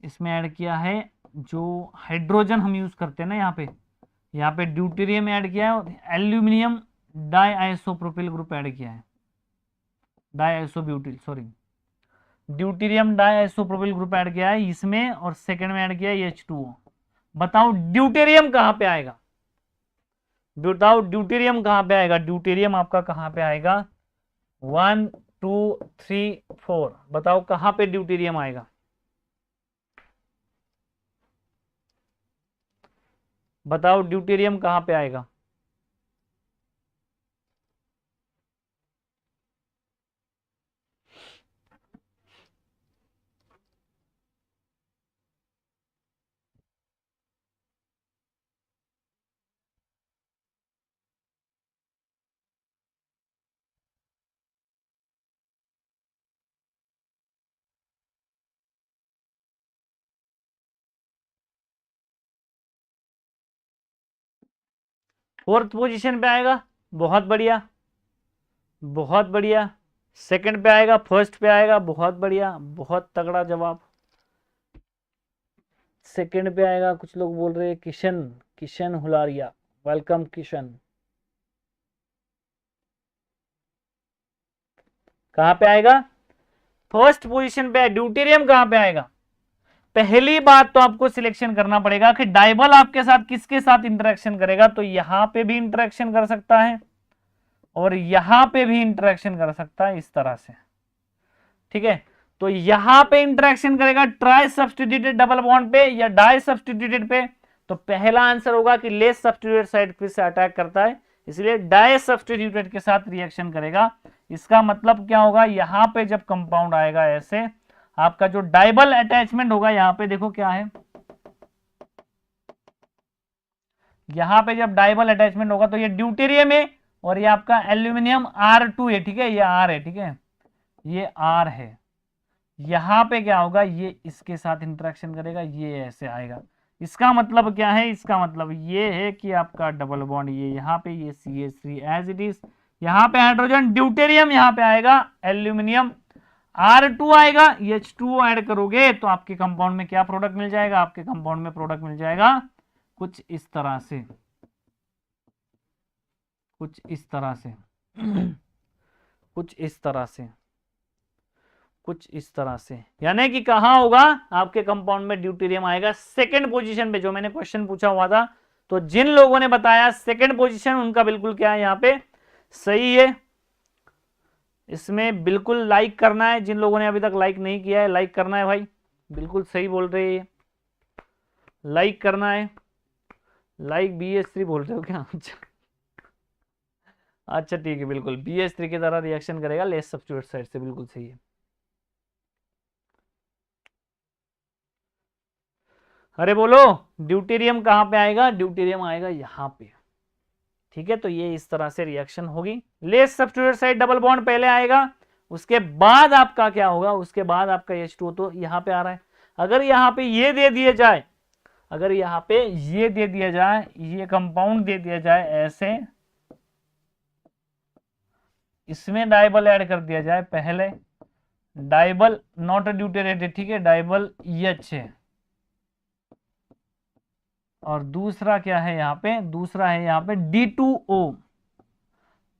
इसमें ऐड किया है जो हाइड्रोजन हम यूज करते हैं ना, यहाँ पे ड्यूटेरियम ऐड किया है, और एल्यूमिनियम डाइआइसोप्रोपिल ग्रुप ऐड किया है, डाइआइसोब्यूटिल सॉरी, ड्यूटेरियम डाइआइसोप्रोपिल ग्रुप ऐड किया है इसमें, और सेकंड में ऐड किया है H2O। बताओ ड्यूटेरियम कहां पे आएगा, बताओ ड्यूटेरियम कहां पे आएगा, ड्यूटेरियम आपका कहां पे आएगा, 1 2 3 4, बताओ कहां पे ड्यूटेरियम आएगा, बताओ ड्यूटेरियम कहां पे आएगा। फोर्थ पोजीशन पे आएगा, बहुत बढ़िया बहुत बढ़िया। सेकंड पे आएगा, फर्स्ट पे आएगा, बहुत बढ़िया, बहुत तगड़ा जवाब। सेकंड पे आएगा, कुछ लोग बोल रहे हैं किशन, किशन हुलारिया, वेलकम किशन। कहां पे आएगा? फर्स्ट पोजीशन पे। ड्यूटेरियम कहां पे आएगा? पहली बात तो आपको सिलेक्शन करना पड़ेगा कि डाइबल आपके साथ किसके साथ इंटरेक्शन करेगा। तो यहां पे भी इंटरेक्शन कर सकता है और यहां पे भी इंटरेक्शन कर सकता है, इस तरह से, ठीक है। तो यहां पे इंटरेक्शन करेगा ट्राई सब्स्टिट्यूटेड डबल बॉन्ड पे या डाई सब्स्टिट्यूटेड पे। तो पहला आंसर होगा कि लेस सब्स्टिट्यूटेड साइड पे से अटैक करता है, इसलिए डाई सब्स्टिट्यूटेड के साथ रिएक्शन करेगा। इसका मतलब क्या होगा, यहां पे जब कंपाउंड आएगा ऐसे, आपका जो डाइबल अटैचमेंट होगा, यहां पे देखो क्या है, यहां पे जब डाइबल अटैचमेंट होगा तो ये ड्यूटेरियम है और ये आपका एल्यूमिनियम R2 है, ठीक है, ये R है, ठीक है, ये R है। यहां पे क्या होगा, ये इसके साथ इंटरेक्शन करेगा, ये ऐसे आएगा। इसका मतलब क्या है, इसका मतलब ये है कि आपका डबल बॉन्ड ये यहां पे, ये CH3 एज इट इज, यहां पे हाइड्रोजन ड्यूटेरियम, यहां पे आएगा एल्यूमिनियम R2 आएगा, H2O ऐड करोगे तो आपके कंपाउंड में क्या प्रोडक्ट मिल जाएगा, आपके कंपाउंड में प्रोडक्ट मिल जाएगा कुछ इस तरह से, कुछ इस तरह से कुछ इस तरह से, कुछ इस तरह से, यानी कि कहां होगा आपके कंपाउंड में ड्यूटेरियम आएगा सेकंड पोजीशन पे, जो मैंने क्वेश्चन पूछा हुआ था। तो जिन लोगों ने बताया सेकंड पोजीशन, उनका बिल्कुल क्या है, यहां पे सही है। इसमें बिल्कुल लाइक करना है, जिन लोगों ने अभी तक लाइक नहीं किया है लाइक करना है भाई, बिल्कुल सही बोल रहे हैं, लाइक करना है। लाइक BS3 बोल रहे हो क्या? अच्छा ठीक है, बिल्कुल BS3 की तरह रिएक्शन करेगा लेस सब्स्टिट्यूट साइड से, बिल्कुल सही है। अरे बोलो, ड्यूटेरियम कहां पे आएगा? ड्यूटेरियम आएगा यहां पे, ठीक है। तो ये इस तरह से रिएक्शन होगी, less substitute side double bond पहले आएगा, उसके बाद आपका क्या होगा, उसके बाद आपका H2O तो यहां पे आ रहा है। अगर यहां पे ये दे दिया जाए, अगर यहां पे ये दे दिया जाए, ये कंपाउंड दे दिया जाए ऐसे, इसमें डाइबल ऐड कर दिया जाए, पहले डाइबल नॉट ड्यूटेरेटेड, ठीक है, डाइबल H है, और दूसरा क्या है यहाँ पे, दूसरा है यहाँ पे D2O,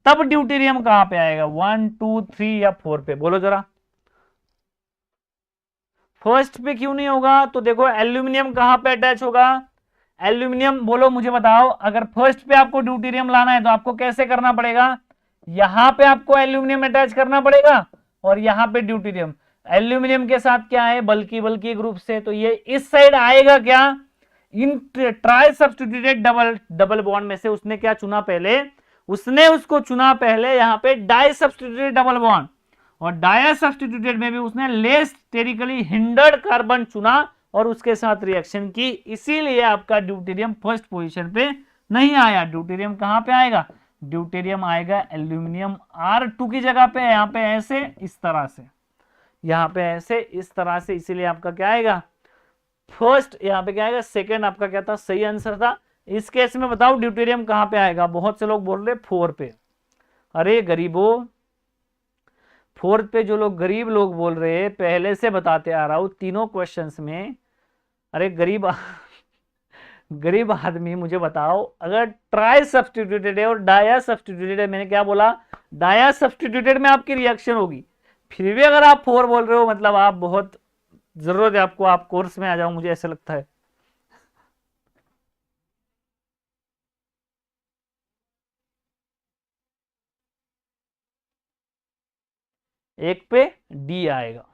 तब ड्यूटेरियम कहां पे आएगा? 1 2 3 या 4 पे, बोलो जरा। फर्स्ट पे क्यों नहीं होगा? तो देखो एल्यूमिनियम कहां पे अटैच होगा, एल्यूमिनियम, बोलो मुझे बताओ। अगर फर्स्ट पे आपको ड्यूटेरियम लाना है तो आपको कैसे करना पड़ेगा, यहां पे आपको एल्यूमिनियम अटैच करना पड़ेगा और यहां पे ड्यूटेरियम। एल्यूमिनियम के साथ क्या है, बल्कि बल्कि ग्रुप से, तो ये इस साइड आएगा क्या, इन ट्राई सब्स्टिट्यूटेड डबल बॉन्ड में से उसने क्या चुना पहले, उसने उसको चुना पहले यहां पे डाई सब्स्टिट्यूटेड डबल बॉन्ड, और डाई सब्स्टिट्यूटेड में भी उसने लेस स्टेरिकली हिंडर्ड कार्बन चुना और उसके साथ रिएक्शन की, इसीलिए आपका ड्यूटेरियम फर्स्ट पोजीशन पे नहीं आया। ड्यूटेरियम कहां पे आएगा, ड्यूटेरियम आएगा एल्यूमिनियम R2 की जगह पे, यहां पे ऐसे इस तरह से, यहां पे ऐसे इस तरह से, इसीलिए आपका क्या आएगा फर्स्ट, यहां पे क्या आएगा सेकंड, आपका क्या था, सही आंसर था। इस केस में बताओ ड्यूटेरियम कहां पे आएगा, बहुत से लोग बोल रहे 4 पे। अरे गरीबों, फोर्थ पे जो लोग गरीब लोग बोल रहे हैं, पहले से बताते आ रहा हूं तीनों क्वेश्चंस में। अरे गरीब गरीब आदमी मुझे बताओ, अगर ट्राई सब्स्टिट्यूटेड है और डाया सब्स्टिट्यूटेड है, मैंने क्या बोला, डाया सब्स्टिट्यूटेड में आपकी रिएक्शन होगी, फिर भी अगर आप 4 बोल रहे हो, मतलब आप बहुत, जरूरत है आपको, आप कोर्स में आ जाओ, मुझे ऐसा लगता है। एक पे D आएगा,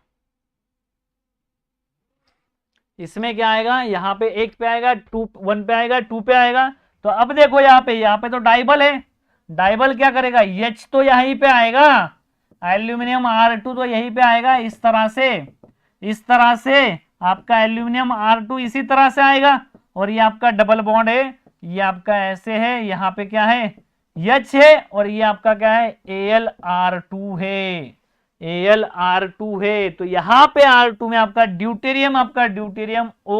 इसमें क्या आएगा, यहां पे एक पे आएगा, 1 पे आएगा, 2 पे आएगा। तो अब देखो यहाँ पे तो डाइबल है, डाइबल क्या करेगा, H तो यहीं पे आएगा, एल्यूमिनियम R2 तो यहीं पे आएगा, इस तरह से, इस तरह से आपका एल्यूमिनियम R2 इसी तरह से आएगा, और ये आपका डबल बॉन्ड है, ये आपका ऐसे है, यहाँ पे क्या है H है, और ये आपका क्या है AlR2 है, AlR2 है। तो यहां पे R2 में आपका ड्यूटेरियम O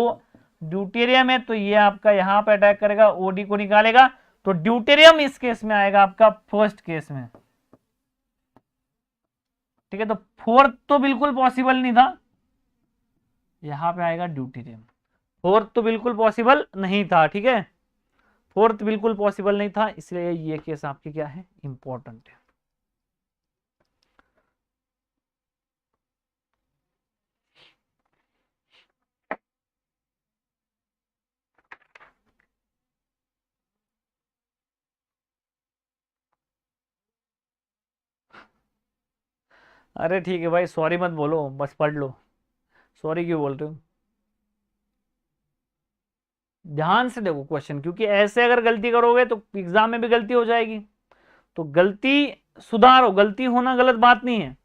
ड्यूटेरियम है, तो ये आपका यहां पे अटैक करेगा, OD को निकालेगा, तो ड्यूटेरियम इस केस में आएगा आपका फर्स्ट केस में, ठीक है। तो फोर्थ तो बिल्कुल पॉसिबल नहीं था, यहां पे आएगा ड्यूटेरियम। फोर्थ तो बिल्कुल पॉसिबल नहीं था, ठीक है, फोर्थ बिल्कुल पॉसिबल नहीं था, इसलिए ये केस आपके क्या है, इंपॉर्टेंट है। अरे ठीक है भाई, सॉरी मत बोलो, बस पढ़ लो। सॉरी क्यों बोल रहे हो? ध्यान से देखो क्वेश्चन, क्योंकि ऐसे अगर गलती करोगे तो एग्जाम में भी गलती हो जाएगी। तो गलती सुधारो, गलती होना गलत बात नहीं है,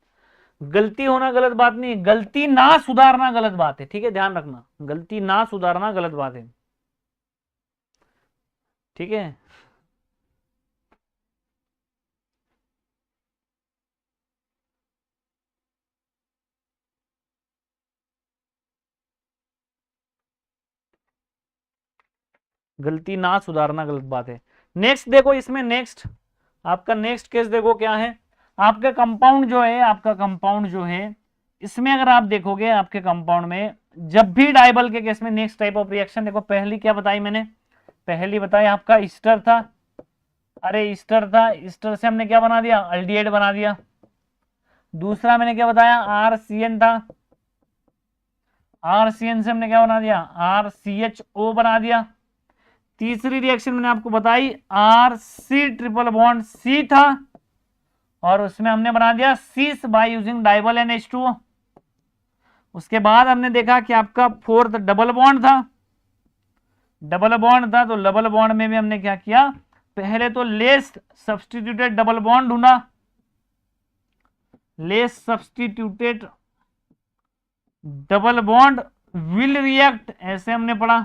गलती होना गलत बात नहीं है, गलती ना सुधारना गलत बात है, ठीक है, ध्यान रखना, गलती ना सुधारना गलत बात है, ठीक है। गलती ना सुधारना गलत बात है। नेक्स्ट देखो, इसमें नेक्स्ट आपका नेक्स्ट केस देखो क्या है। आपका कंपाउंड जो है, आपका कंपाउंड जो है, इसमें अगर आप देखोगे आपके कंपाउंड में जब भी डाइबल के केस में नेक्स्ट टाइप ऑफ रिएक्शन देखो, पहली क्या बताई मैंने, पहली बताई आपका ईस्टर था। अरे ईस्टर था, ईस्टर से हमने क्या बना दिया, अल्डिहाइड बना दिया। दूसरा मैंने क्या बताया, RCN था, RCN से हमने क्या बना दिया, RCHO बना दिया। तीसरी रिएक्शन मैंने आपको बताई RC ट्रिपल बॉन्ड C था, और उसमें हमने बना दिया सीस बाय यूजिंग डाइबल NH2। उसके बाद हमने देखा कि आपका फोर्थ डबल बॉन्ड था, डबल बॉन्ड था, तो डबल बॉन्ड में भी हमने क्या किया, पहले तो लेस सब्सटीट्यूटेड डबल बॉन्ड ढूंढा, less substituted double bond will react, ऐसे हमने पढ़ा।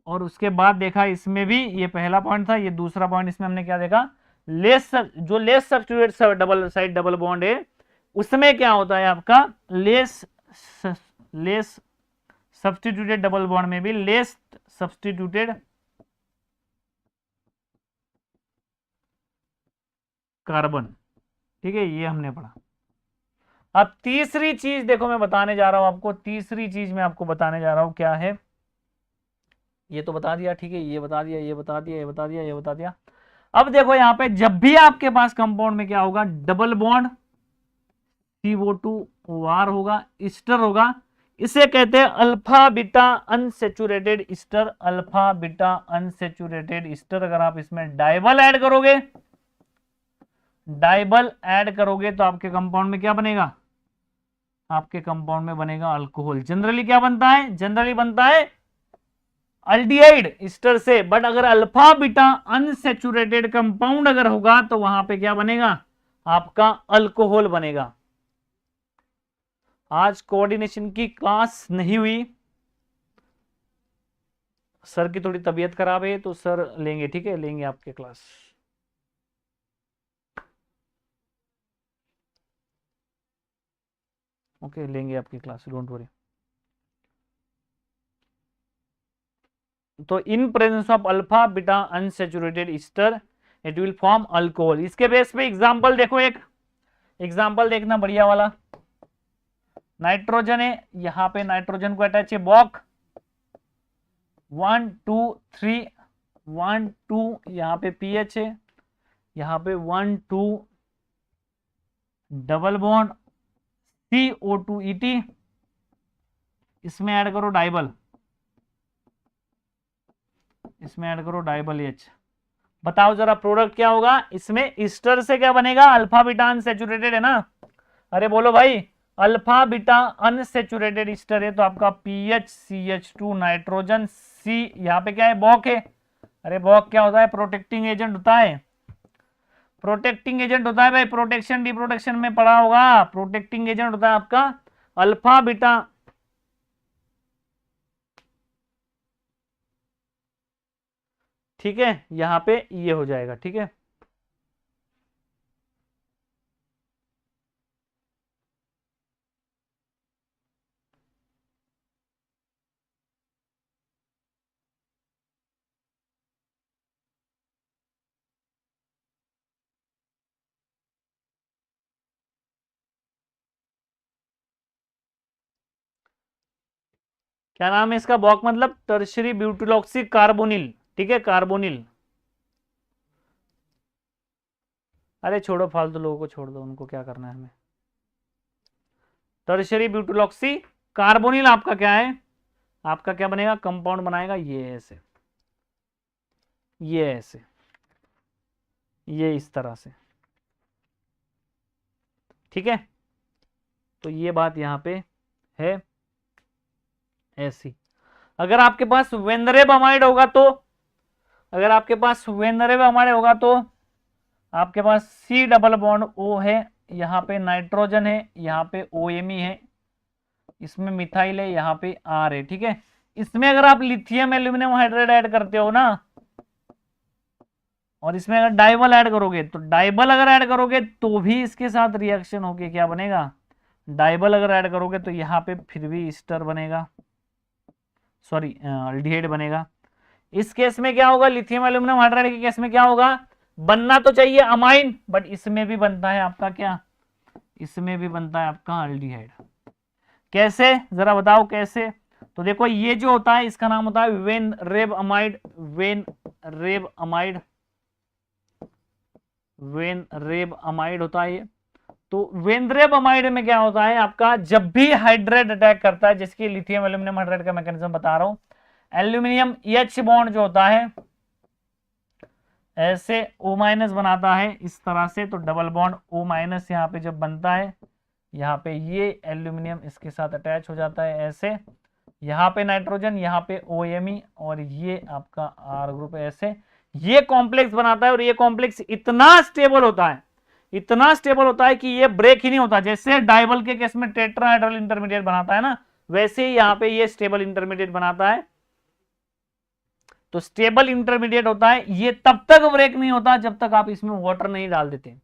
और उसके बाद देखा इसमें भी, ये पहला पॉइंट था, ये दूसरा पॉइंट, इसमें हमने क्या देखा, जो less substituted double side double bond है उसमें क्या होता है आपका, less less substituted double bond में भी लेस सब्सटीट्यूटेड कार्बन, ठीक है, ये हमने पढ़ा। अब तीसरी चीज देखो मैं बताने जा रहा हूं आपको, तीसरी चीज मैं आपको बताने जा रहा हूं क्या है। ये तो बता दिया, ठीक है, ये बता दिया, ये बता दिया, ये बता दिया, ये बता दिया। अब देखो यहां पे जब भी आपके पास कंपाउंड में क्या होगा, डबल बॉन्ड CO2 वार होगा, ईस्टर होगा, इसे कहते हैं alpha beta unsaturated Easter, alpha beta unsaturated Easter. अगर आप इसमें डाइबल ऐड करोगे, डाइबल ऐड करोगे तो आपके कंपाउंड में क्या बनेगा, आपके कंपाउंड में बनेगा अल्कोहल। जनरली क्या बनता है, जनरली बनता है अल्डिहाइड ईस्टर से, बट अगर अल्फा बीटा अनसेचुरेटेड कंपाउंड अगर होगा तो वहां पे क्या बनेगा, आपका अल्कोहल बनेगा। आज कोऑर्डिनेशन की क्लास नहीं हुई, सर की थोड़ी तबीयत खराब है, तो सर लेंगे, ठीक है, लेंगे आपके क्लास। ओके, लेंगे आपकी क्लास, डोंट वरी। तो in presence of alpha beta unsaturated ester it will form alcohol. इसके बेस पे एग्जांपल देखो, एक एग्जांपल देखना बढ़िया वाला, नाइट्रोजन है, यहां पे नाइट्रोजन को अटैच है बॉक 1 2 3 1 2, यहां पे पीएच है, यहां पे 1 2 डबल बॉन्ड CO2 इसमें ऐड करो डाइबल, इसमें ऐड करो डाइबल H। बताओ जरा प्रोडक्ट क्या होगा इसमें, ईस्टर से क्या बनेगा, अल्फा बीटा अनसेचुरेटेड है ना, अरे बोलो भाई, अल्फा बीटा अनसेचुरेटेड ईस्टर है, तो आपका PHCH2 नाइट्रोजन C, यहाँ पे क्या है, बॉक है। अरे बॉक क्या होता है, प्रोटेक्टिंग एजेंट होता है, प्रोटेक्टिंग एजेंट होता है भाई, प्रोटेक्शन डिप्रोटेक्शन में पढ़ा होगा, प्रोटेक्टिंग एजेंट होता है आपका अल्फा बीटा, ठीक है, यहां पे ये हो जाएगा, ठीक है। क्या नाम है इसका, बॉक मतलब टर्शरी ब्यूटिलॉक्सी कार्बोनिल, ठीक है, कार्बोनिल। अरे छोड़ो फालतू लोगों को छोड़ दो, उनको क्या करना है हमें। टर्शरी ब्यूटिलॉक्सी कार्बोनिल आपका क्या है, आपका क्या बनेगा, कंपाउंड बनाएगा ये ऐसे, ये ऐसे, ये इस तरह से, ठीक है। तो ये बात यहां पे है ऐसी। अगर आपके पास वेनरेब अमाइड होगा तो, अगर आपके पास वेनरेब अमाइड होगा तो आपके पास सी डबल बॉन्ड ओ है, यहाँ पे नाइट्रोजन है, यहाँ पे OMe है, इसमें मिथाइल है, यहाँ पे R है, ठीक है। इसमें अगर आप लिथियम एल्यूमिनियम हाइड्राइड ऐड करते हो ना, और इसमें अगर डाइबल ऐड करोगे, तो डाइबल अगर ऐड करोगे तो भी इसके साथ रिएक्शन होके क्या बनेगा, डाइबल अगर ऐड करोगे तो यहाँ पे फिर भी ईस्टर बनेगा, सॉरी अल्डिहाइड बनेगा। इस केस में क्या होगा, लिथियम एल्यूमिनियम हाइड्राइड के केस में क्या होगा, बनना तो चाहिए अमाइन, बट इसमें भी बनता है आपका क्या, इसमें भी बनता है आपका अल्डिहाइड। कैसे, जरा बताओ कैसे। तो देखो ये जो होता है इसका नाम होता है वेनरेब अमाइड, वेनरेब अमाइड, वेनरेब अमाइड होता है ये। तो वेनरेब अमाइड में क्या होता है आपका, जब भी हाइड्राइड अटैक करता है, जिसकी लिथियम एल्यूमिनियम हाइड्राइड का मैकेनिज्म बता रहा हूं, एल्यूमिनियम H बॉन्ड जो होता है ऐसे O- बनाता है इस तरह से, तो डबल बॉन्ड O- यहाँ पे जब बनता है, यहाँ पे ये एल्यूमिनियम इसके साथ अटैच हो जाता है ऐसे, यहाँ पे नाइट्रोजन, यहाँ पे OMe, और ये आपका R ग्रुप ऐसे, ये कॉम्प्लेक्स बनाता है। और ये कॉम्प्लेक्स इतना स्टेबल होता है, इतना स्टेबल होता है कि ये ब्रेक ही नहीं होता। जैसे डाइबल के केस में टेट्राहाइड्रल इंटरमीडिएट बनाता है ना, वैसे ही यहाँ पे ये स्टेबल इंटरमीडिएट बनाता है। तो स्टेबल इंटरमीडिएट होता है, ये तब तक ब्रेक नहीं होता जब तक आप इसमें वाटर नहीं डाल देते।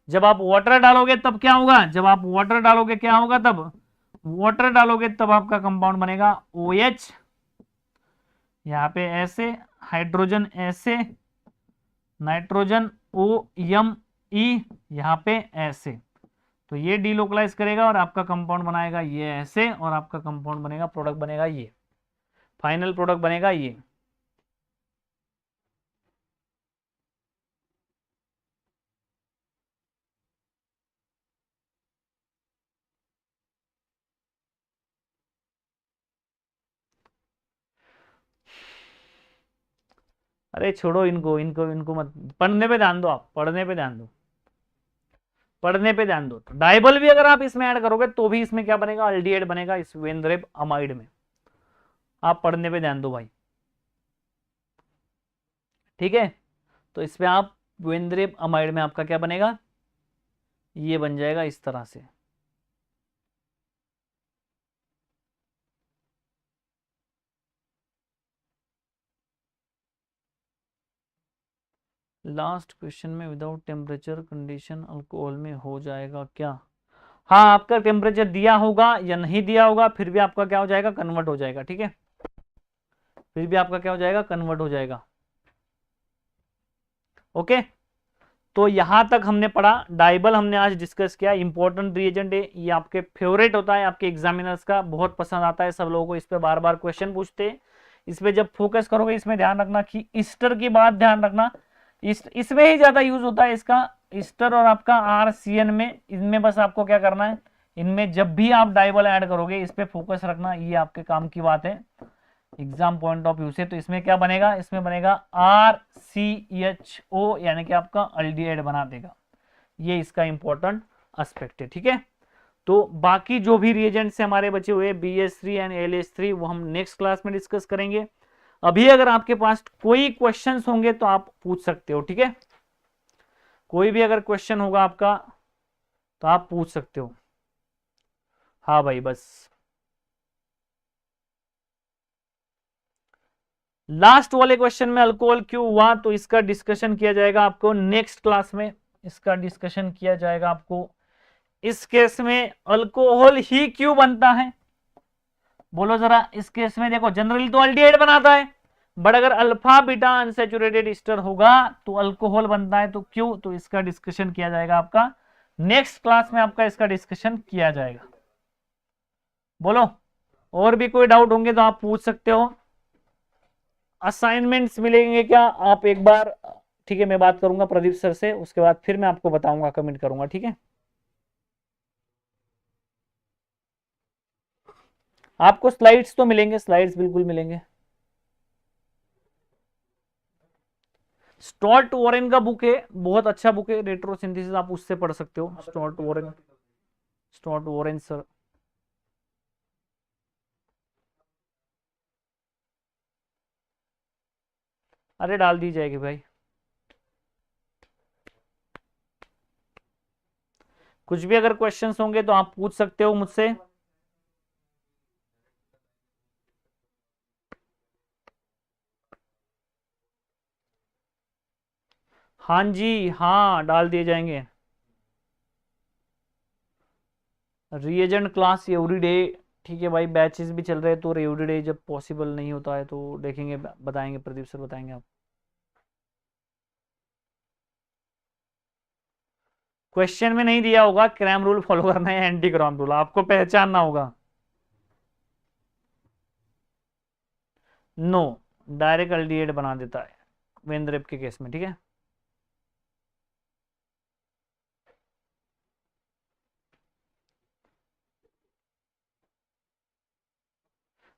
जब आप वाटर डालोगे तब क्या होगा, जब आप वाटर डालोगे क्या होगा, तब वाटर डालोगे तब आपका कंपाउंड बनेगा OH, यहाँ पे ऐसे, हाइड्रोजन ऐसे, नाइट्रोजन OMe, यहाँ पे ऐसे, तो ये डीलोकलाइज करेगा और आपका कंपाउंड बनाएगा ये ऐसे, और आपका कंपाउंड बनेगा, प्रोडक्ट बनेगा ये, फाइनल प्रोडक्ट बनेगा ये। अरे छोड़ो इनको, इनको मत, पढ़ने पे ध्यान दो, आप पढ़ने पे ध्यान दो, पढ़ने पे ध्यान दो। तो डाइबल भी अगर आप इसमें ऐड करोगे तो भी इसमें क्या बनेगा, अल्डिहाइड बनेगा इस वेनरेब अमाइड में। आप पढ़ने पे ध्यान दो भाई, ठीक है। तो इसमें आप वेनरेब अमाइड में आपका क्या बनेगा, ये बन जाएगा इस तरह से। लास्ट क्वेश्चन में विदाउट टेम्परेचर कंडीशन अल्कोहल में हो जाएगा क्या, हाँ आपका टेम्परेचर दिया होगा या नहीं दिया होगा, फिर भी आपका क्या हो जाएगा, कन्वर्ट हो जाएगा, ठीक है, फिर भी आपका क्या हो जाएगा, कन्वर्ट हो जाएगा। ओके, तो यहां तक हमने पढ़ा, डाइबल हमने आज डिस्कस किया, इंपॉर्टेंट रिएजेंट है, ये आपके फेवरेट होता है, आपके एग्जामिनर्स का बहुत पसंद आता है, सब लोगों को इस पे बार बार क्वेश्चन पूछते हैं। इस पे जब फोकस करोगे, इसमें ध्यान रखना कि ईस्टर की बात ध्यान रखना, इसमें ही ज्यादा यूज होता है इसका, ईस्टर और आपका RCN में, इनमें बस आपको क्या करना है, इनमें जब भी आप डाइबल ऐड करोगे इस पे फोकस रखना, ये आपके काम की बात है एग्जाम पॉइंट ऑफ व्यू से। तो इसमें क्या बनेगा, इसमें बनेगा RCHO, यानी कि आपका अल्डिहाइड बना देगा, ये इसका इंपॉर्टेंट एस्पेक्ट है, ठीक है। तो बाकी जो भी रिएजेंट्स हमारे बचे हुए BH3 एंड LH3 वो हम नेक्स्ट क्लास में डिस्कस करेंगे। अभी अगर आपके पास कोई क्वेश्चंस होंगे तो आप पूछ सकते हो, ठीक है, कोई भी अगर क्वेश्चन होगा आपका तो आप पूछ सकते हो। हाँ भाई, बस लास्ट वाले क्वेश्चन में अल्कोहल क्यों हुआ, तो इसका डिस्कशन किया जाएगा आपको नेक्स्ट क्लास में, इसका डिस्कशन किया जाएगा आपको। इस केस में अल्कोहल ही क्यों बनता है, बोलो जरा। इस केस में देखो, जनरली तो अल्डिहाइड बनाता है, बट अगर अल्फा बीटा अनसैचुरेटेड ईस्टर होगा तो अल्कोहल बनता है, तो क्यों, तो इसका डिस्कशन किया जाएगा आपका नेक्स्ट क्लास में, आपका इसका डिस्कशन किया जाएगा। बोलो और भी कोई डाउट होंगे तो आप पूछ सकते हो। असाइनमेंट्स मिलेंगे क्या, आप एक बार, ठीक है मैं बात करूंगा प्रदीप सर से, उसके बाद फिर मैं आपको बताऊंगा, कमेंट करूंगा, ठीक है। आपको स्लाइड्स तो मिलेंगे, स्लाइड्स बिल्कुल मिलेंगे। स्टॉर्ट वॉरेन का बुक है, बहुत अच्छा बुक है, रेट्रोसिंथेसिस, आप उससे पढ़ सकते हो। Start Warren, start Warren sir. अरे डाल दी जाएगी भाई, कुछ भी अगर क्वेश्चंस होंगे तो आप पूछ सकते हो मुझसे। हाँ जी, हाँ डाल दिए जाएंगे। रिएजेंट क्लास एवरीडे, ठीक है भाई, बैचेस भी चल रहे हैं तो एवरीडे जब पॉसिबल नहीं होता है तो देखेंगे, बताएंगे, प्रदीप सर बताएंगे आप। क्वेश्चन में नहीं दिया होगा क्रैम रूल फॉलो करना है, एंटी क्रैम रूल आपको पहचानना होगा। नो, डायरेक्ट अल्डिहाइड बना देता है वेंद्रेप के केस में, ठीक है।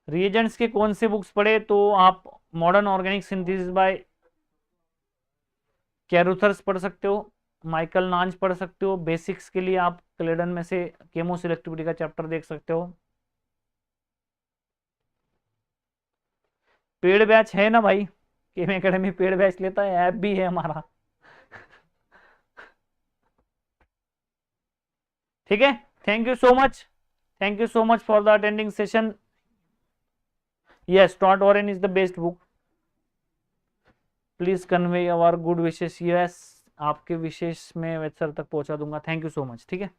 रिएजेंट्स के कौन से बुक्स पढ़े, तो आप मॉडर्न ऑर्गेनिक सिंथेसिस बाय कैरुथर्स पढ़ सकते हो, माइकल नांज पढ़ सकते हो। बेसिक्स के लिए आप क्लेडन में से केमो सिलेक्टिविटी का चैप्टर देख सकते हो। पेड बैच है ना भाई, केम एकेडमी पेड बैच लेता है, ऐप भी है हमारा। ठीक है, thank you so much, thank you so much for the attending session. Yes, Stuart Warren is the best book, please convey our good wishes. Yes, आपके विशेष में वेद सर तक पहुंचा दूंगा, थैंक यू सो मच, ठीक है।